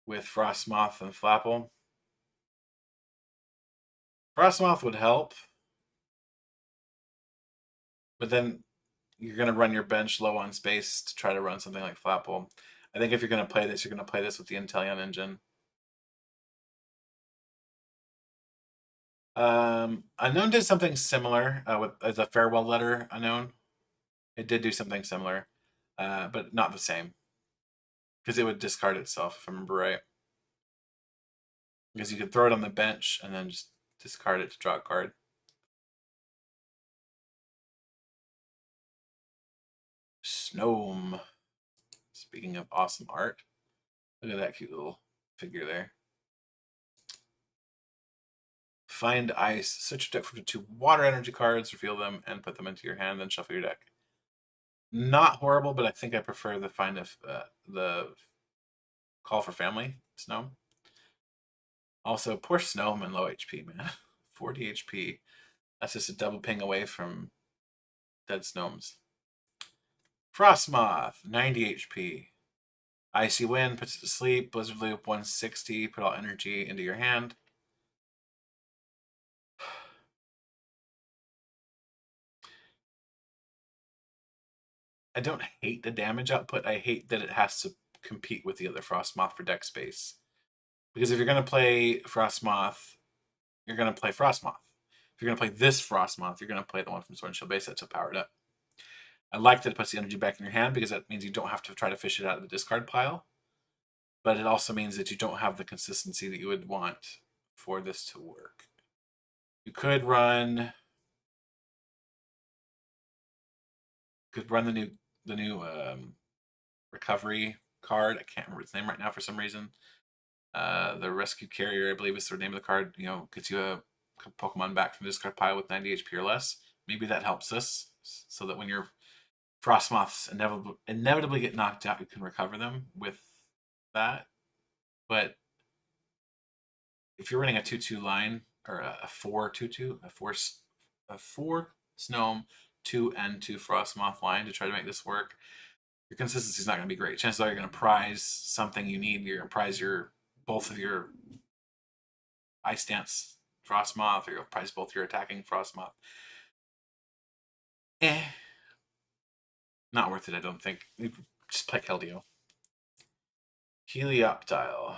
with Frostmoth and Flapple. Frostmoth would help, but then you're going to run your bench low on space to try to run something like Flapple. I think if you're going to play this, you're going to play this with the Inteleon engine. Unknown did something similar with the farewell letter. Unknown, it did do something similar, but not the same because it would discard itself, if I remember right. Because you could throw it on the bench and then just discard it to draw a card. Snome. Speaking of awesome art, look at that cute little figure there. Find ice. Switch your deck from 2 water energy cards, reveal them, and put them into your hand, then shuffle your deck. Not horrible, but I think I prefer the the Call for Family Snome. Also, poor Snome and low HP, man. 40 HP. That's just a double ping away from dead Snomes. Frostmoth, 90 HP. Icy Wind puts it to sleep. Blizzard Loop, 160. Put all energy into your hand. I don't hate the damage output. I hate that it has to compete with the other Frostmoth for deck space. Because if you're going to play Frostmoth, you're going to play Frostmoth. If you're going to play this Frostmoth, you're going to play the one from Sword and Shield base set to power it up. I like that it puts the energy back in your hand because that means you don't have to try to fish it out of the discard pile. But it also means that you don't have the consistency that you would want for this to work. You could run the new recovery card. I can't remember its name right now for some reason. The Rescue Carrier, I believe is the name of the card. You know, gets you a Pokemon back from the discard pile with 90 HP or less. Maybe that helps us so that when your Frostmoths inevitably get knocked out, you can recover them with that. But if you're running a 2-2 line or a 4-2-2, a 4 Snome, 2 and 2 Frostmoth line to try to make this work, your consistency is not going to be great. Chances are you're going to prize something you need. You're going to prize both of your Ice Dance Frostmoth, or you'll prize both your attacking Frostmoth. Not worth it, I don't think. Just play Keldeo. Helioptile.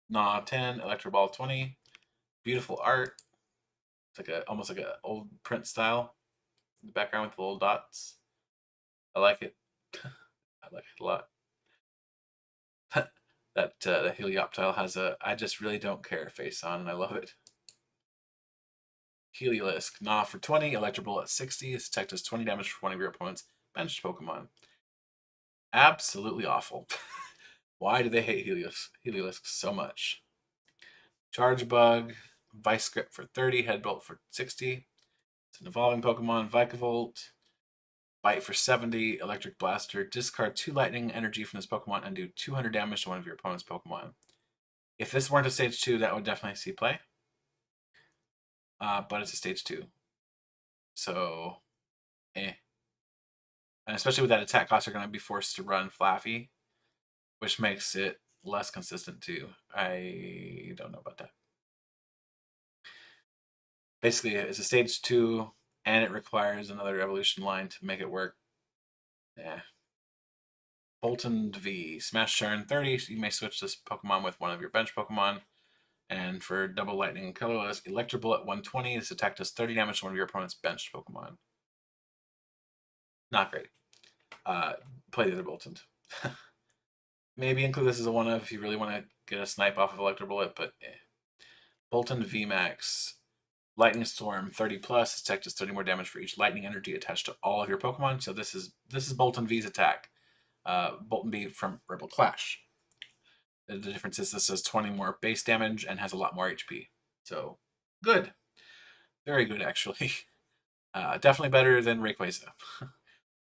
Nah, 10, Electro Ball 20. Beautiful art. It's like almost like an old print style. The background with the little dots. I like it. I like it a lot. That the Helioptile has a I just really don't care face on, and I love it. Heliolisk. Nah for 20, Electroball at 60. This attack does 20 damage for one of your opponent's benched Pokemon. Absolutely awful. Why do they hate Heliolisk so much? Charge Bug, Vice Grip for 30, Headbolt for 60. It's an evolving Pokemon, Vikavolt. Bite for 70, Electric Blaster. Discard 2 lightning energy from this Pokemon and do 200 damage to one of your opponent's Pokemon. If this weren't a stage 2, that would definitely see play. but it's a stage 2. So, eh. And especially with that attack cost, you're going to be forced to run Flaffy, which makes it less consistent too. I don't know about that. Basically, it's a stage 2, and it requires another evolution line to make it work. Yeah. Bolton V. Smash turn 30. You may switch this Pokemon with one of your bench Pokemon. And for double lightning and colorless, Electro Bullet 120. This attack does 30 damage to one of your opponent's benched Pokemon. Not great. Play the other Bolton. Maybe include this as a 1-of if you really want to get a snipe off of Electro Bullet, but eh. Bolton V Max. Lightning Storm 30+. This attack does 30 more damage for each lightning energy attached to all of your Pokemon. So this is Bolton V's attack. Bolton V from Rebel Clash. The difference is this does 20 more base damage and has a lot more HP. So good. Very good, actually. Definitely better than Rayquaza.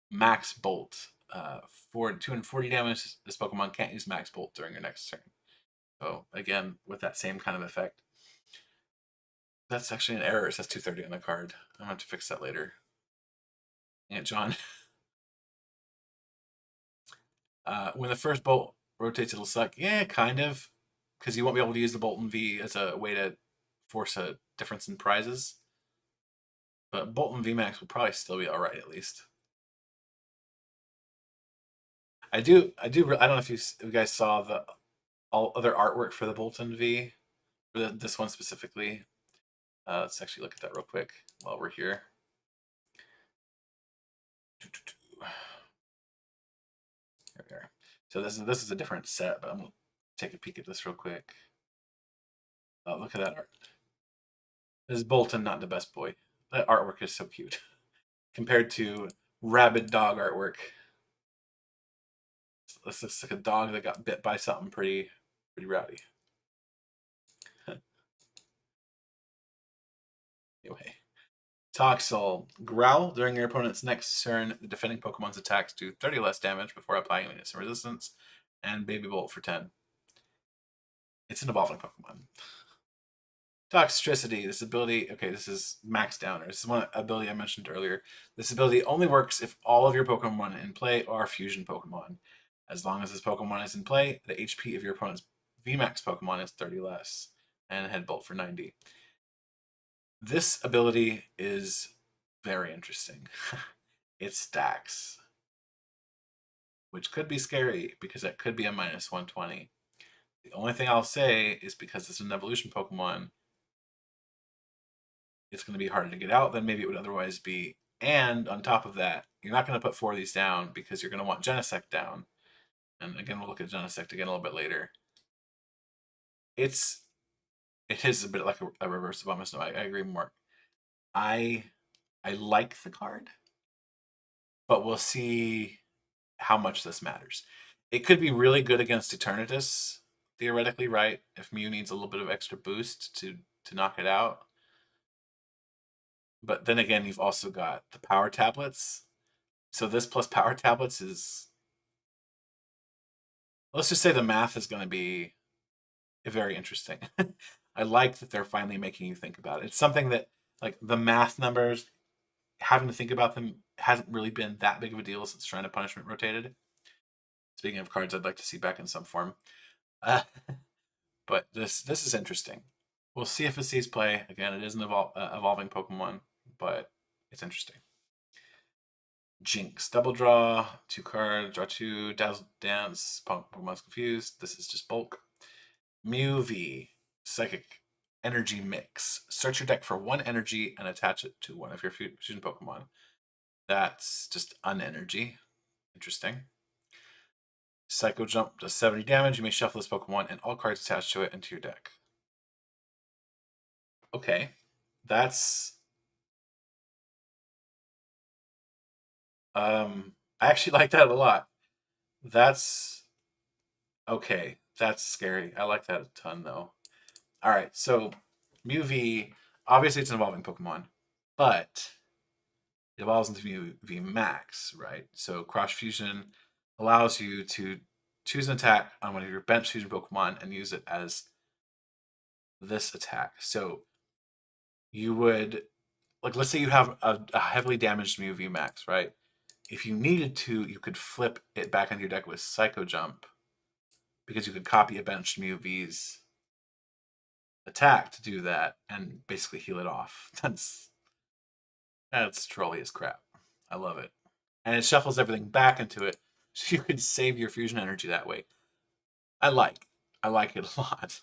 Max Bolt. For 240 damage, this Pokemon can't use Max Bolt during your next turn. So again, with that same kind of effect. That's actually an error. It says 230 on the card. I'm going to have to fix that later. Aunt John. When the first bolt rotates, it'll suck. Yeah, kind of. Because you won't be able to use the Bolton V as a way to force a difference in prizes. But Bolton V Max will probably still be alright, at least. I don't know if you guys saw the all other artwork for the Bolton V, for this one specifically. Let's actually look at that real quick while we're here. Here we are. So this is a different set, but I'm gonna take a peek at this real quick. Oh, look at that art. This is Bolton, not the best boy. That artwork is so cute compared to rabid dog artwork. This looks like a dog that got bit by something pretty rowdy. Anyway, Toxel. Growl. During your opponent's next turn, the defending Pokemon's attacks do 30 less damage before applying some resistance, and Baby Bolt for 10. It's an evolving Pokemon. Toxicity. This ability, okay, this is Max Downer. This is one ability I mentioned earlier. This ability only works if all of your Pokemon in play are fusion Pokemon. As long as this Pokemon is in play, the HP of your opponent's VMAX Pokemon is 30 less, and Headbolt for 90. This ability is very interesting. It stacks, which could be scary because it could be a minus 120. The only thing I'll say is because it's an evolution Pokemon, it's going to be harder to get out than maybe it would otherwise be. And on top of that, you're not going to put 4 of these down because you're going to want Genesect down. And again, we'll look at Genesect again a little bit later. It is a bit like a reverse of Almost No. I agree more. I like the card, but we'll see how much this matters. It could be really good against Eternatus, theoretically, right? If Mew needs a little bit of extra boost to knock it out. But then again, you've also got the power tablets. So this plus power tablets is... Let's just say the math is going to be very interesting. I like that they're finally making you think about it. It's something that, like, the math numbers, having to think about them hasn't really been that big of a deal since Shrine of Punishment rotated. Speaking of cards I'd like to see back in some form. But this is interesting. We'll see if it sees play. Again, it is an evolving Pokemon, but it's interesting. Jinx. Double draw, 2 cards, draw 2, Dazzle Dance, Pokemon's Confused. This is just bulk. Mew V. Psychic Energy Mix. Search your deck for 1 energy and attach it to one of your fusion Pokemon. That's just unenergy. Interesting. Psychojump does 70 damage. You may shuffle this Pokemon and all cards attached to it into your deck. Okay. That's... I actually like that a lot. That's... Okay. That's scary. I like that a ton, though. Alright, so Mew V, obviously it's an evolving Pokemon, but it evolves into Mew V Max, right? So Cross Fusion allows you to choose an attack on one of your bench fusion Pokemon and use it as this attack. So you would, like, let's say you have a heavily damaged Mew V Max, right? If you needed to, you could flip it back into your deck with Psychojump, because you could copy a benched Mew V's attack to do that and basically heal it off. That's trolly as crap. I love it. And it shuffles everything back into it, so you could save your fusion energy that way. I like it a lot.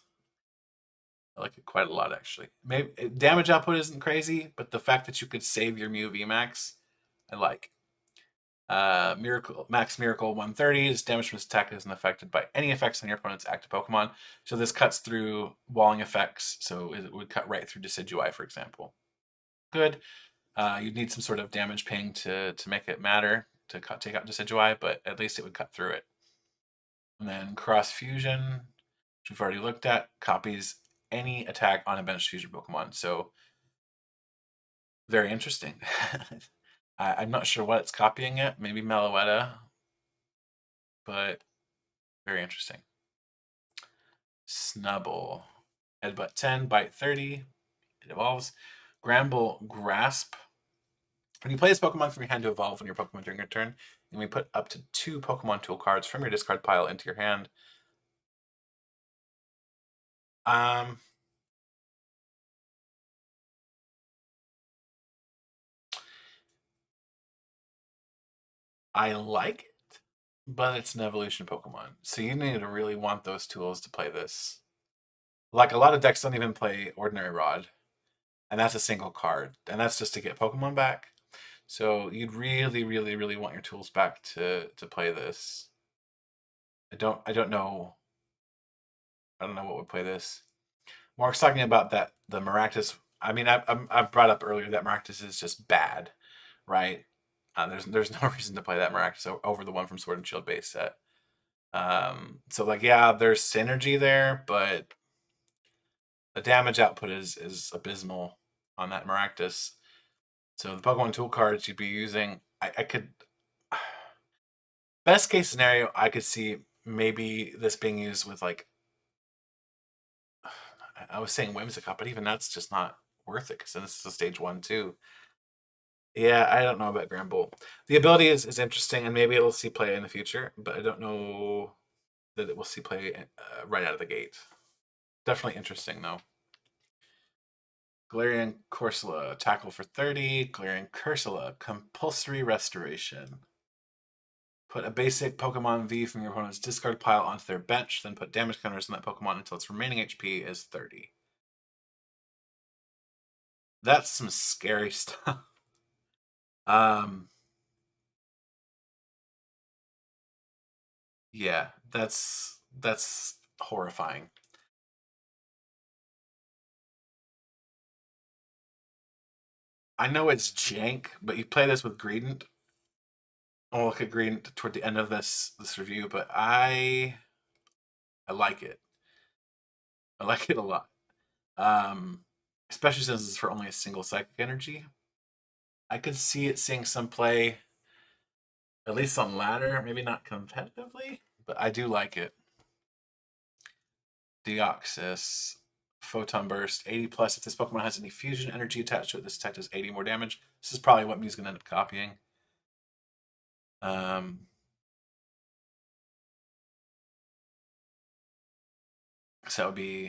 I like it quite a lot, actually. Maybe damage output isn't crazy, but the fact that you could save your Mew VMAX, I like. Max Miracle 130. This damage from this attack isn't affected by any effects on your opponent's active Pokemon. So this cuts through walling effects, so it would cut right through Decidueye, for example. Good. You'd need some sort of damage ping to make it matter, to take out Decidueye, but at least it would cut through it. And then Cross Fusion, which we've already looked at, copies any attack on a benched fusion Pokemon. So very interesting. I'm not sure what it's copying it. Maybe Meloetta, but very interesting. Snubble. Headbutt 10, Bite 30. It evolves. Gramble Grasp. When you play this Pokemon from your hand to evolve when your Pokemon during your turn, you may put up to 2 Pokemon tool cards from your discard pile into your hand. I like it, but it's an evolution Pokemon. So you need to really want those tools to play this. Like, a lot of decks don't even play Ordinary Rod, and that's a single card, and that's just to get Pokemon back. So you'd really, really, really want your tools back to play this. I don't know. I don't know what would play this. Mark's talking about that the Miractus. I mean, I brought up earlier that Miractus is just bad, right? There's no reason to play that Miractus over the one from Sword and Shield base set. So, like, yeah, there's synergy there, but the damage output is abysmal on that Miractus. So the Pokemon tool cards you'd be using, I could, best case scenario, I could see maybe this being used with, like, I was saying Whimsicott, but even that's just not worth it, because then this is a stage 1 too. Yeah, I don't know about Gramble. The ability is interesting, and maybe it'll see play in the future, but I don't know that it will see play right out of the gate. Definitely interesting, though. Galarian Corsola, tackle for 30. Galarian Cursula, compulsory restoration. Put a basic Pokemon V from your opponent's discard pile onto their bench, then put damage counters on that Pokemon until its remaining HP is 30. That's some scary stuff. Yeah, that's horrifying. I know it's jank, but you play this with Greedent. I'll look at Greedent toward the end of this review, but I like it. I like it a lot. Especially since it's for only a single psychic energy. I could see it seeing some play, at least on ladder, maybe not competitively, but I do like it. Deoxys, Photon Burst, 80 plus. If this Pokemon has any fusion energy attached to it, this attack does 80 more damage. This is probably what Mew's going to end up copying. So that would be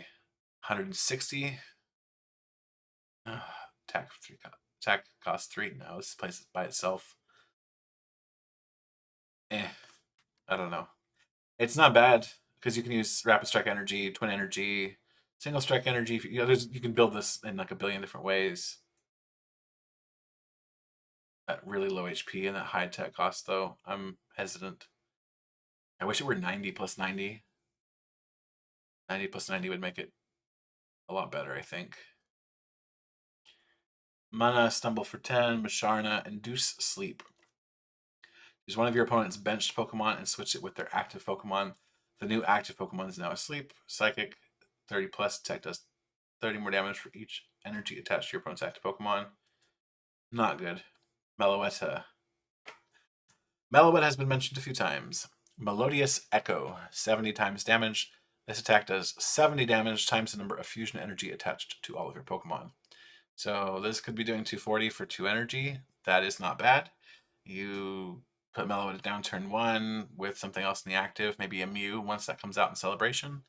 160. Attack for 3. Attack cost 3. No, this plays it by itself. I don't know. It's not bad, because you can use Rapid Strike Energy, Twin Energy, Single Strike Energy. You know, you can build this in like a billion different ways. At really low HP and that high attack cost, though, I'm hesitant. I wish it were 90 plus 90. 90 plus 90 would make it a lot better, I think. Mana, Stumble for 10, Masharna, Induce Sleep. Use one of your opponent's benched Pokemon and switch it with their active Pokemon. The new active Pokemon is now asleep. Psychic, 30 plus, attack does 30 more damage for each energy attached to your opponent's active Pokemon. Not good. Meloetta. Meloetta has been mentioned a few times. Melodious Echo, 70 times damage. This attack does 70 damage times the number of fusion energy attached to all of your Pokemon. So this could be doing 240 for 2 energy. That is not bad. You put Mellow at down turn 1 with something else in the active, maybe a Mew once that comes out in Celebration.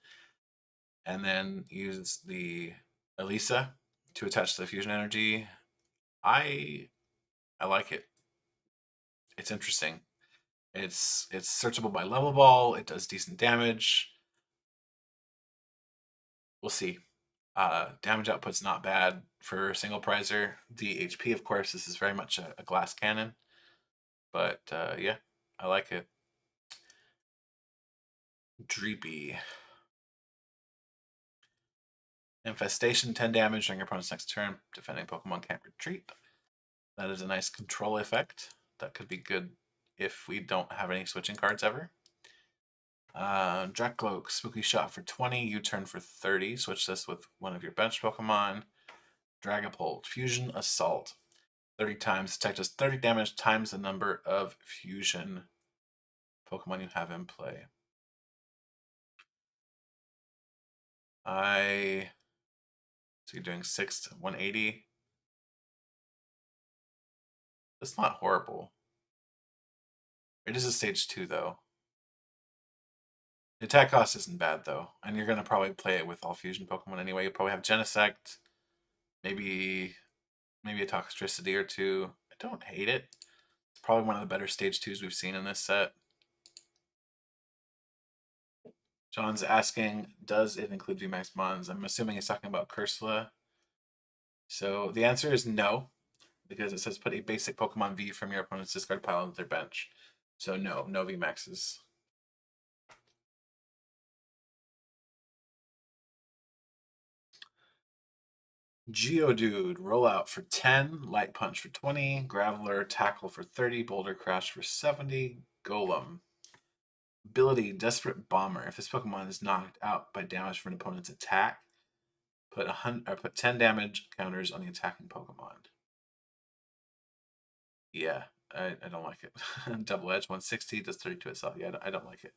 And then use the Elisa to attach to the fusion energy. I like it. It's interesting. It's searchable by level ball. It does decent damage. We'll see. Damage output's not bad for a single prizer. The HP, of course, this is very much a glass cannon. But yeah, I like it. Dreepy. Infestation, 10 damage during your opponent's next turn. Defending Pokemon can't retreat. That is a nice control effect. That could be good if we don't have any switching cards ever. Drakloak, Spooky Shot for 20, U-turn for 30. Switch this with one of your bench Pokemon. Dragapult, Fusion Assault. 30 times, attack does 30 damage times the number of fusion Pokemon you have in play. So you're doing 6 to 180. That's not horrible. It is a stage 2 though. The attack cost isn't bad though, and you're gonna probably play it with all fusion Pokemon anyway. You probably have Genesect, maybe a Toxtricity or two. I don't hate it. It's probably one of the better stage 2s we've seen in this set. John's asking, does it include VMAX Mons? I'm assuming he's talking about Cursula. So the answer is no, because it says put a basic Pokemon V from your opponent's discard pile into their bench. So no VMAXs. Geodude, Rollout for 10, Light Punch for 20, Graveler, Tackle for 30, Boulder Crash for 70, Golem. Ability, Desperate Bomber. If this Pokemon is knocked out by damage from an opponent's attack, put 10 damage counters on the attacking Pokemon. Yeah, I don't like it. Double Edge, 160, does 30 to itself. Yeah, I don't like it.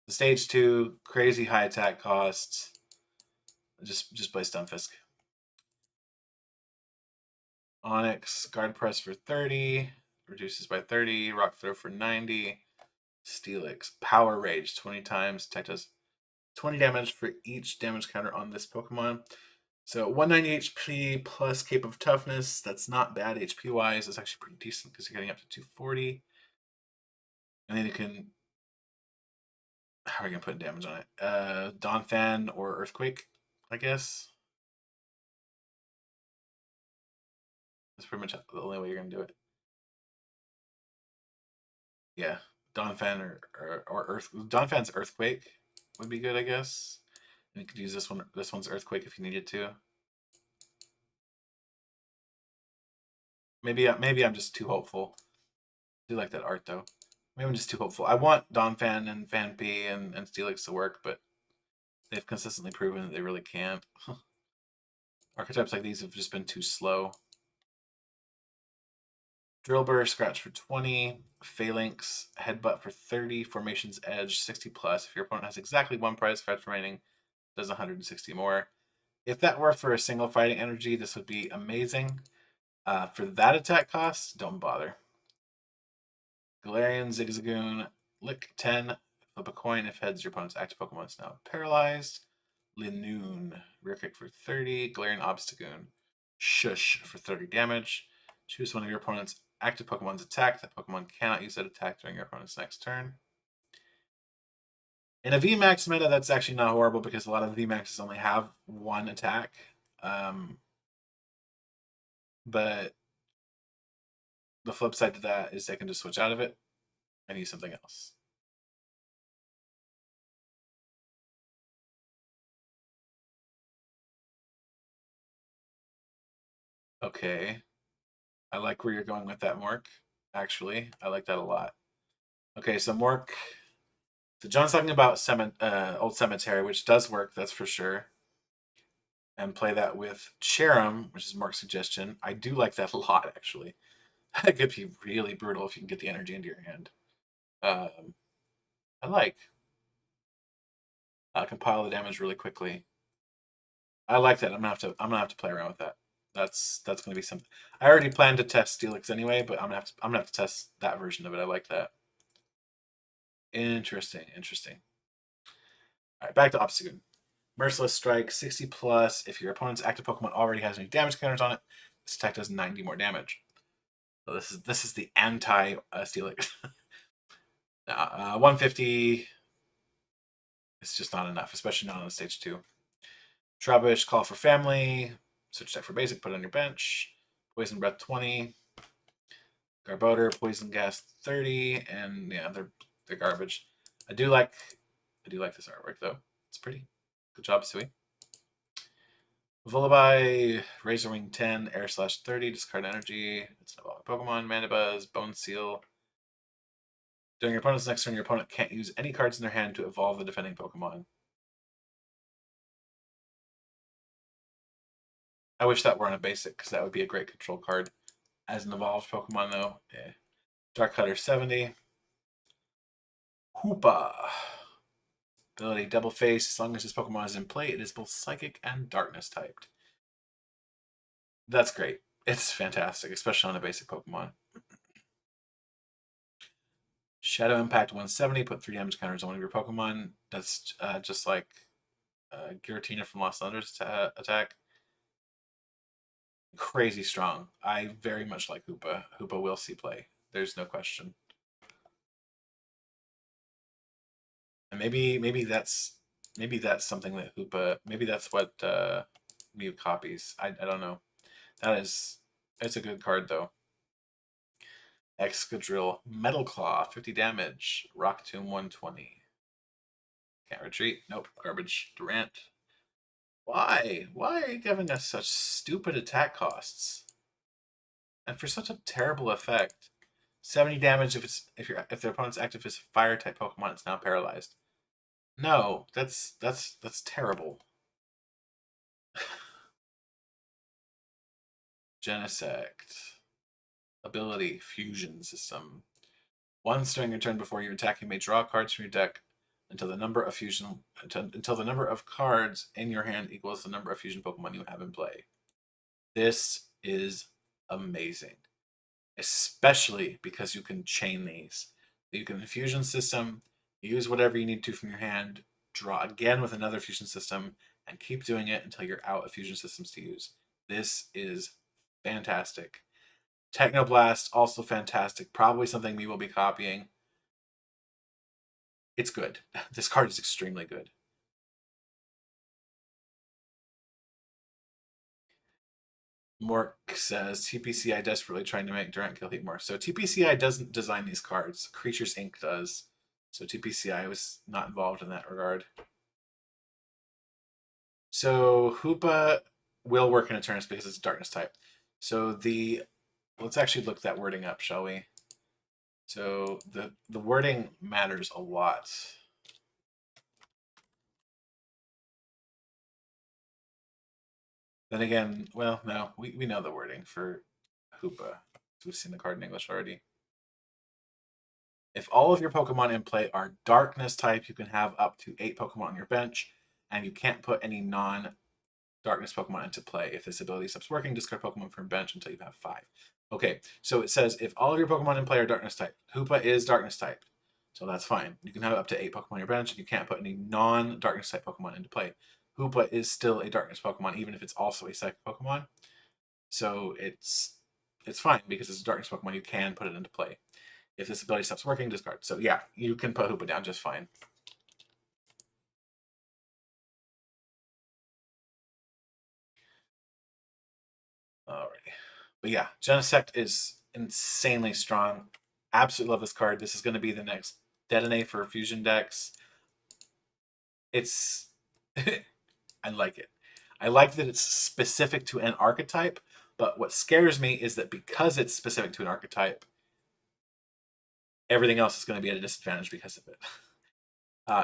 The stage 2, crazy high attack costs. Just play Stunfisk. Onyx, Guard Press for 30, reduces by 30, Rock Throw for 90, Steelix, Power Rage 20 times, attack does 20 damage for each damage counter on this Pokemon. So 190 HP plus Cape of Toughness, that's not bad HP wise, it's actually pretty decent because you're getting up to 240. And then you can, how are you going to put damage on it? Donphan or Earthquake, I guess. That's pretty much the only way you're going to do it. Yeah, Donphan or Earth. Donphan's Earthquake would be good, I guess. And you could use this one. This one's Earthquake if you needed to. Maybe I'm just too hopeful. I do like that art though. Maybe I'm just too hopeful. I want Donphan and Phanpy and Steelix to work, but they've consistently proven that they really can't. Archetypes like these have just been too slow. Drillbur, Scratch for 20, Phalanx, Headbutt for 30, Formation's Edge 60 plus. If your opponent has exactly one prize scratch remaining, does 160 more. If that were for a single fighting energy, this would be amazing. For that attack cost, don't bother. Galarian, Zigzagoon, Lick 10, flip a coin. If heads, your opponent's active Pokemon is now paralyzed. Linoon, Rear Kick for 30, Galarian Obstagoon, Shush for 30 damage. Choose one of your opponent's active Pokemon's attack. That Pokemon cannot use that attack during your opponent's next turn. In a VMAX meta, that's actually not horrible because a lot of VMAXs only have one attack. But the flip side to that is they can just switch out of it and use something else. Okay. I like where you're going with that, Mork. Actually, I like that a lot. Okay, so Mork. So John's talking about Old Cemetery, which does work, that's for sure. And play that with Cherim, which is Mork's suggestion. I do like that a lot, actually. That could be really brutal if you can get the energy into your hand. I like. Compile the damage really quickly. I like that. I'm gonna have to play around with that. That's going to be something. I already planned to test Steelix anyway, but I'm gonna have to test that version of it. I like that. Interesting. All right, back to Obstagoon. Merciless Strike, 60 plus. If your opponent's active Pokemon already has any damage counters on it, this attack does 90 more damage. So this is the anti Steelix. 150 is just not enough, especially not on stage 2. Trubbish, Call for Family. Switch deck for basic, put it on your bench. Poison Breath 20. Garbodor, Poison Gas 30, and yeah, they're garbage. I do like this artwork though. It's pretty. Good job, Sui. Vullaby, Razor Wing 10, Air Slash 30, discard energy. It's an evolving Pokemon, Mandibuzz, Bone Seal. During your opponent's next turn, your opponent can't use any cards in their hand to evolve the defending Pokemon. I wish that weren't a basic, because that would be a great control card. As an evolved Pokemon, though, yeah. Dark Cutter 70. Hoopa. Ability Double Face. As long as this Pokemon is in play, it is both Psychic and Darkness typed. That's great. It's fantastic, especially on a basic Pokemon. Shadow Impact 170. Put 3 damage counters on one of your Pokemon. That's just like Giratina from Lost Thunder's attack. Crazy strong. I very much like Hoopa. Hoopa will see play. There's no question. And maybe that's something that Hoopa, maybe that's what Mew copies. I don't know. It's a good card though. Excadrill, Metal Claw, 50 damage. Rock Tomb 120. Can't retreat. Nope. Garbage. Durant. Why? Why are you giving us such stupid attack costs? And for such a terrible effect. 70 damage if their opponent's active is a fire type Pokemon, it's now paralyzed. No, that's terrible. Genesect. Ability, Fusion System. Once during your turn before you attack, you may draw cards from your deck until the number of cards in your hand equals the number of fusion Pokemon you have in play. This is amazing. Especially because you can chain these. You can Fusion System, use whatever you need to from your hand, draw again with another Fusion System, and keep doing it until you're out of Fusion Systems to use. This is fantastic. Technoblast, also fantastic. Probably something we will be copying. It's good. This card is extremely good. Mork says, TPCI desperately trying to make Durant kill Heatmore. So TPCI doesn't design these cards. Creatures Inc. does. So TPCI was not involved in that regard. So Hoopa will work in Eternus because it's a darkness type. So let's actually look that wording up, shall we? So the wording matters a lot. Then again, well, no, we know the wording for Hoopa. We've seen the card in English already. If all of your Pokemon in play are darkness type, you can have up to 8 Pokemon on your bench, and you can't put any non-darkness Pokemon into play. If this ability stops working, discard Pokemon from bench until you have 5. Okay, so it says if all of your Pokemon in play are darkness type, Hoopa is darkness type, so that's fine. You can have up to 8 Pokemon on your bench, and you can't put any non-darkness type Pokemon into play. Hoopa is still a darkness Pokemon, even if it's also a psychic Pokemon. So it's fine because it's a darkness Pokemon. You can put it into play. If this ability stops working, discard. So yeah, you can put Hoopa down just fine. Alrighty. But yeah, Genesect is insanely strong. Absolutely love this card. This is going to be the next Detonate for fusion decks. It's... I like it. I like that it's specific to an archetype, but what scares me is that because it's specific to an archetype, everything else is going to be at a disadvantage because of it.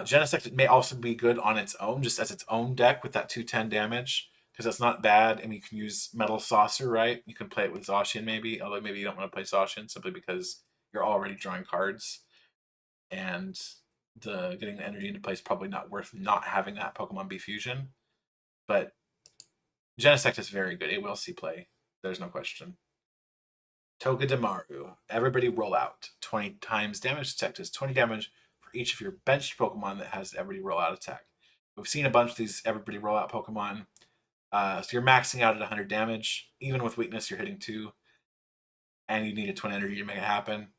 Genesect may also be good on its own, just as its own deck with that 210 damage, because that's not bad, and you can use Metal Saucer, right? You can play it with Zacian maybe, although maybe you don't want to play Zacian simply because you're already drawing cards, and getting the energy into play is probably not worth not having that Pokemon be Fusion. But Genesect is very good. It will see play. There's no question. Togedemaru. Everybody roll out. 20 times damage. Detect is 20 damage for each of your benched Pokemon that has everybody roll out attack. We've seen a bunch of these everybody roll out Pokemon. So you're maxing out at 100 damage. Even with weakness, you're hitting 2. And you need a 20 energy to make it happen.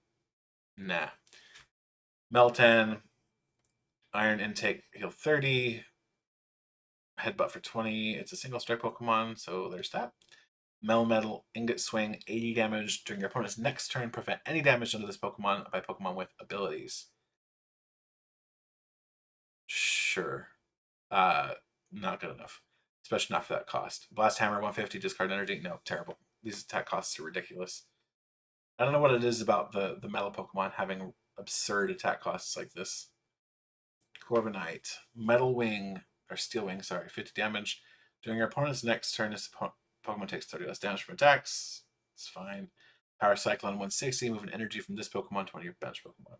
Nah. Meltan. Iron Intake, heal 30. Headbutt for 20. It's a single strike Pokemon, so there's that. Melmetal, Ingot Swing, 80 damage during your opponent's next turn. Prevent any damage done to this Pokemon by Pokemon with abilities. Sure. Not good enough. Especially not for that cost. Blast Hammer, 150, discard energy. No, terrible. These attack costs are ridiculous. I don't know what it is about the metal Pokemon having absurd attack costs like this. Corviknight, Metal Wing, or Steel Wing, sorry, 50 damage. During your opponent's next turn, this Pokemon takes 30 less damage from attacks. It's fine. Power Cyclone, 160, move an energy from this Pokemon to one of your bench Pokemon.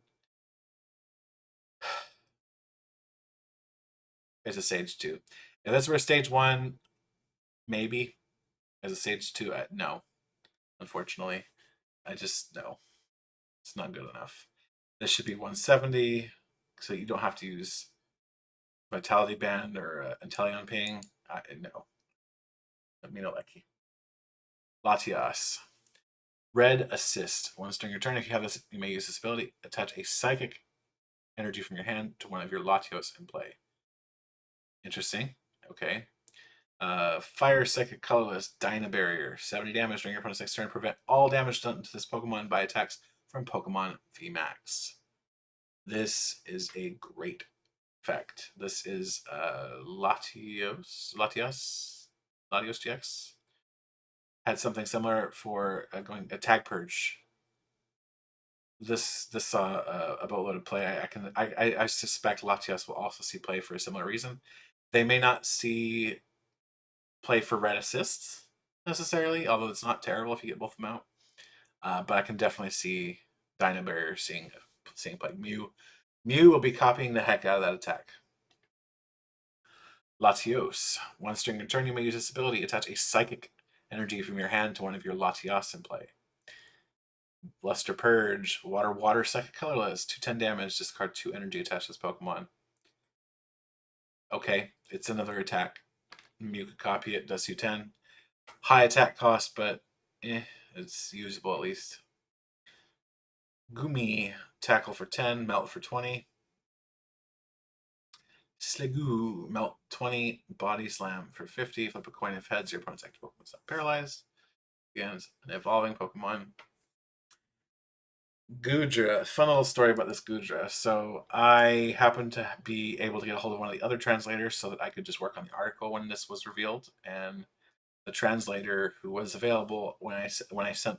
It's a Stage 2. If this were a Stage 1, maybe. As a Stage 2, no. Unfortunately. No. It's not good enough. This should be 170, so you don't have to use Vitality Band or Inteleon Ping. No. Let me know, Lecky. Latias. Red Assist. Once during your turn, if you have this, you may use this ability. Attach a Psychic energy from your hand to one of your Latios in play. Interesting. Okay. Fire Psychic Colorless, Dyna Barrier. 70 damage during your opponent's next turn. Prevent all damage done to this Pokemon by attacks from Pokemon V Max. This is a great effect. This is Latios GX. Had something similar for going a Tag Purge. This saw a boatload of play. I suspect Latios will also see play for a similar reason. They may not see play for red assists necessarily, although it's not terrible if you get both of them out. But I can definitely see Dyna Barrier seeing play. Mew will be copying the heck out of that attack. Latios. Once during your turn, you may use this ability. Attach a Psychic energy from your hand to one of your Latios in play. Luster Purge. Water, Psychic Colorless. 210 damage. Discard 2 energy attached to this Pokemon. Okay, it's another attack. Mew could copy it. Does 210. High attack cost, but it's usable at least. Gumi. Tackle for 10. Melt for 20. Sliggoo, Melt 20, Body Slam for 50. Flip a coin if heads, your opponent's active Pokemon is not paralyzed. Again, it's an evolving Pokemon. Goodra. Fun little story about this Goodra. So I happened to be able to get a hold of one of the other translators so that I could just work on the article when this was revealed. And the translator who was available when I sent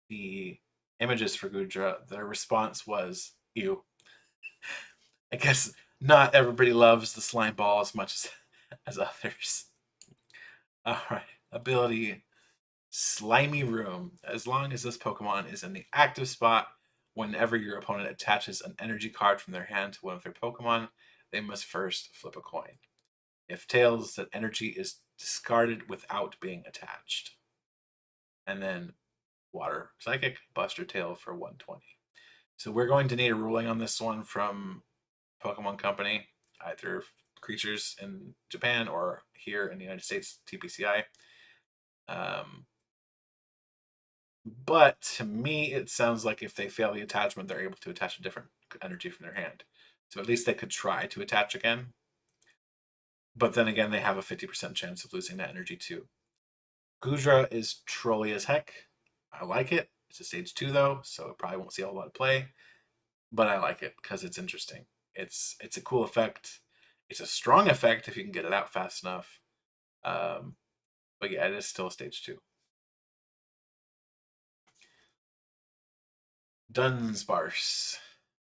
the images for Goodra, their response was, ew. I guess not everybody loves the slime ball as much as others. Alright, ability Slimy Room. As long as this Pokemon is in the active spot, whenever your opponent attaches an energy card from their hand to one of their Pokemon, they must first flip a coin. If tails, that energy is discarded without being attached. And then Water Psychic, Buster Tail for 120. So we're going to need a ruling on this one from Pokemon Company, either creatures in Japan or here in the United States, TPCI. But to me, it sounds like if they fail the attachment, they're able to attach a different energy from their hand. So at least they could try to attach again. But then again, they have a 50% chance of losing that energy too. Goodra is trolly as heck. I like it. It's a stage 2 though, so it probably won't see a whole lot of play. But I like it because it's interesting. It's a cool effect. It's a strong effect if you can get it out fast enough. But yeah, it is still a stage 2. Dunsparce.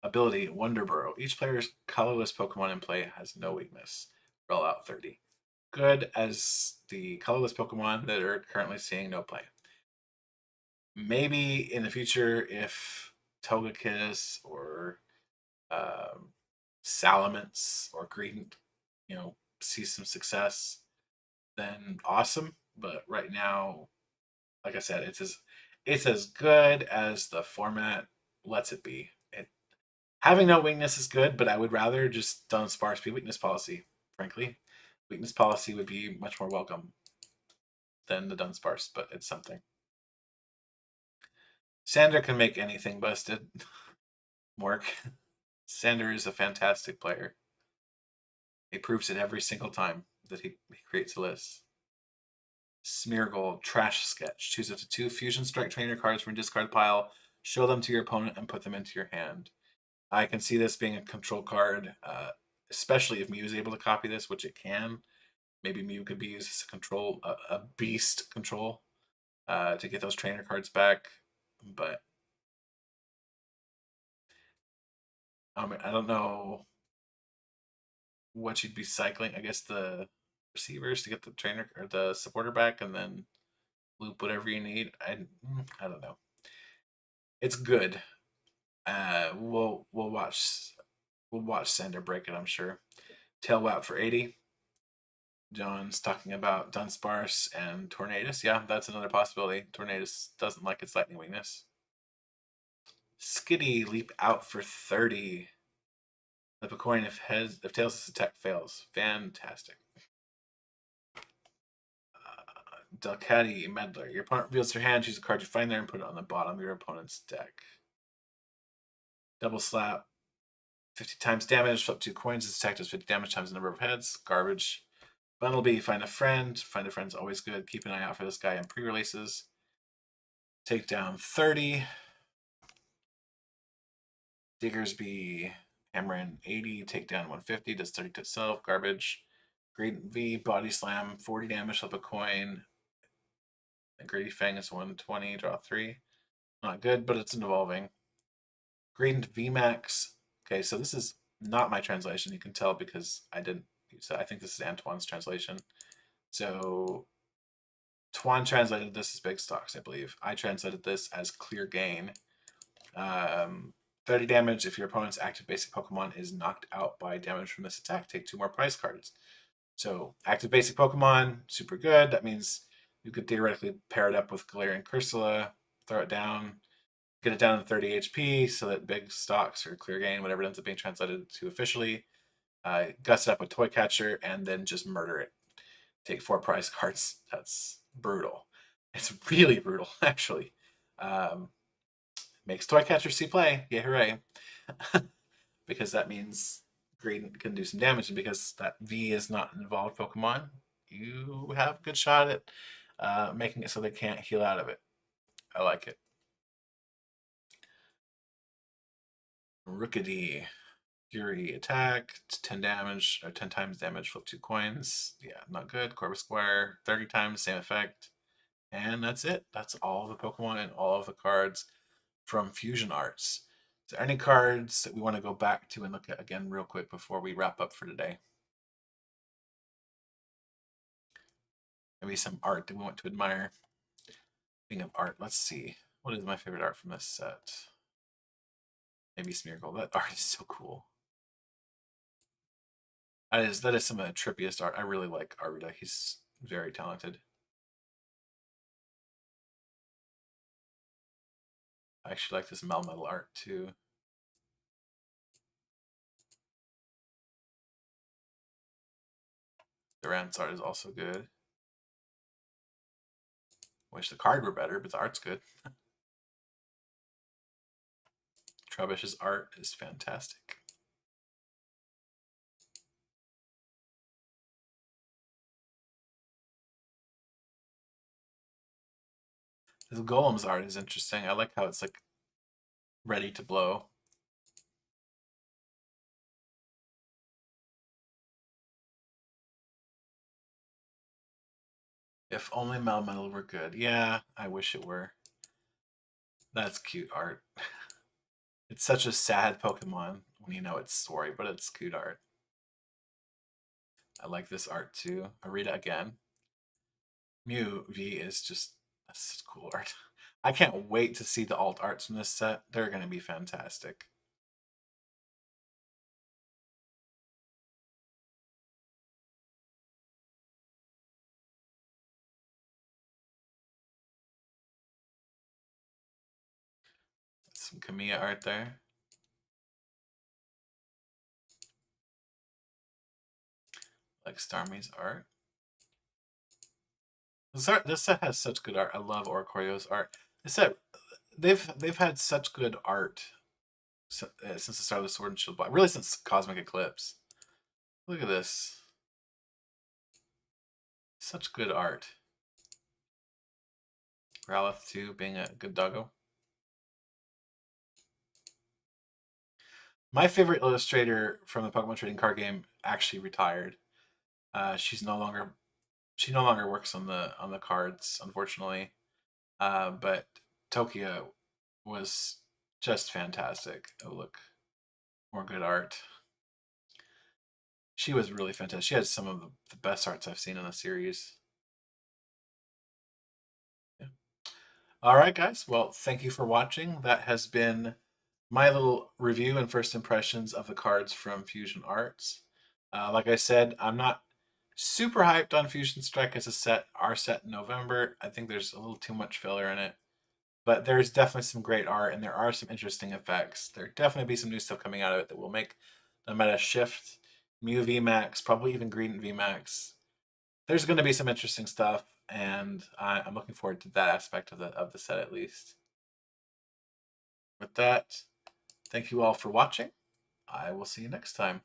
Ability, Wonder Burrow. Each player's colorless Pokemon in play has no weakness. Roll out 30. Good as the colorless Pokemon that are currently seeing no play. Maybe in the future, if Togekiss or Salamence or Green, see some success, then awesome. but right now, like I said, it's as good as the format lets it be. Having no weakness is good, but I would rather just Dunsparce be weakness policy. Frankly, weakness policy would be much more welcome than the Dunsparce, but it's something. Sander can make anything busted work. Sander is a fantastic player. He proves it every single time that he creates a list. Smeargle, Trash Sketch. Choose up to 2 Fusion Strike Trainer cards from discard pile, show them to your opponent, and put them into your hand. I can see this being a control card, especially if Mew is able to copy this, which it can. Maybe Mew could be used as a control, a beast control, to get those trainer cards back. But I don't know what you'd be cycling. I guess the receivers to get the trainer or the supporter back, and then loop whatever you need. I don't know. It's good. We'll watch Sander break it. I'm sure. Tailwap for 80. John's talking about Dunsparce and Tornadus. Yeah, that's another possibility. Tornadus doesn't like its lightning weakness. Skitty Leap out for 30. Flip a coin if Tails' attack fails. Fantastic. Delcatty Meddler. Your opponent reveals their hand, choose a card you find there, and put it on the bottom of your opponent's deck. Double Slap. 50 times damage, flip 2 coins. This attack does 50 damage times the number of heads. Garbage. Bundlebee, find a friend. Find a friend's always good. Keep an eye out for this guy in pre-releases. Take down 30. Diggersby, Hammerin 80. Take down 150. Does 30 to itself. Garbage. Great V, Body Slam, 40 damage, flip a coin. And Greedy Fang is 120. Draw 3. Not good, but it's evolving. Gradient V Max. Okay, so this is not my translation. You can tell because I didn't use it. I think this is Antoine's translation. So Twan translated this as Big Stocks, I believe. I translated this as Clear Gain. 30 damage if your opponent's active basic Pokemon is knocked out by damage from this attack. Take 2 more prize cards. So active basic Pokemon, super good. That means you could theoretically pair it up with Galarian Cursula, throw it down, get it down to 30 HP so that Big Stocks or Clear Gain, whatever it ends up being translated to officially, guts it up with Toy Catcher, and then just murder it. Take 4 prize cards. That's brutal. It's really brutal, actually. Makes Toy Catcher see play. Yay, hooray. Because that means Gradient can do some damage, and because that V is not an evolved Pokemon, you have a good shot at making it so they can't heal out of it. I like it. Rookidee. Fury attack, 10 damage, or 10 times damage, flip 2 coins. Yeah, not good. Corvus Squire, 30 times, same effect. And that's it. That's all the Pokemon and all of the cards from Fusion Arts. Is there any cards that we want to go back to and look at again real quick before we wrap up for today? Maybe some art that we want to admire. Speaking of art, let's see. What is my favorite art from this set? Maybe Smeargle. That art is so cool. That is some of the trippiest art. I really like Arita. He's very talented. I actually like this Melmetal art too. The Rance art is also good. Wish the card were better, but the art's good. Trubbish's art is fantastic. This Golem's art is interesting. I like how it's like ready to blow. If only Melmetal were good. Yeah, I wish it were. That's cute art. It's such a sad Pokemon when you know its story, but it's cute art. I like this art too. Arita again. Mew V is just that's such cool art. I can't wait to see the alt arts from this set. They're going to be fantastic. Some Kamiya art there. Like Starmie's art. This set has such good art. I love Oricorio's art. This set, they've had such good art since the start of the Sword and Shield block. Really since Cosmic Eclipse. Look at this. Such good art. Growlithe too, being a good doggo. My favorite illustrator from the Pokemon trading card game actually retired. She no longer works on the cards, unfortunately. But Tokyo was just fantastic. Oh look, more good art. She was really fantastic. She had some of the best arts I've seen in the series. Yeah. All right, guys. Well, thank you for watching. That has been my little review and first impressions of the cards from Fusion Arts. Like I said, I'm not super hyped on Fusion Strike as a set. Our set in November, I think there's a little too much filler in it. But there's definitely some great art, and there are some interesting effects. There'll definitely be some new stuff coming out of it that will make the meta shift. Mew V Max, probably even Green V Max. There's going to be some interesting stuff, and I'm looking forward to that aspect of the set at least. With that, thank you all for watching. I will see you next time.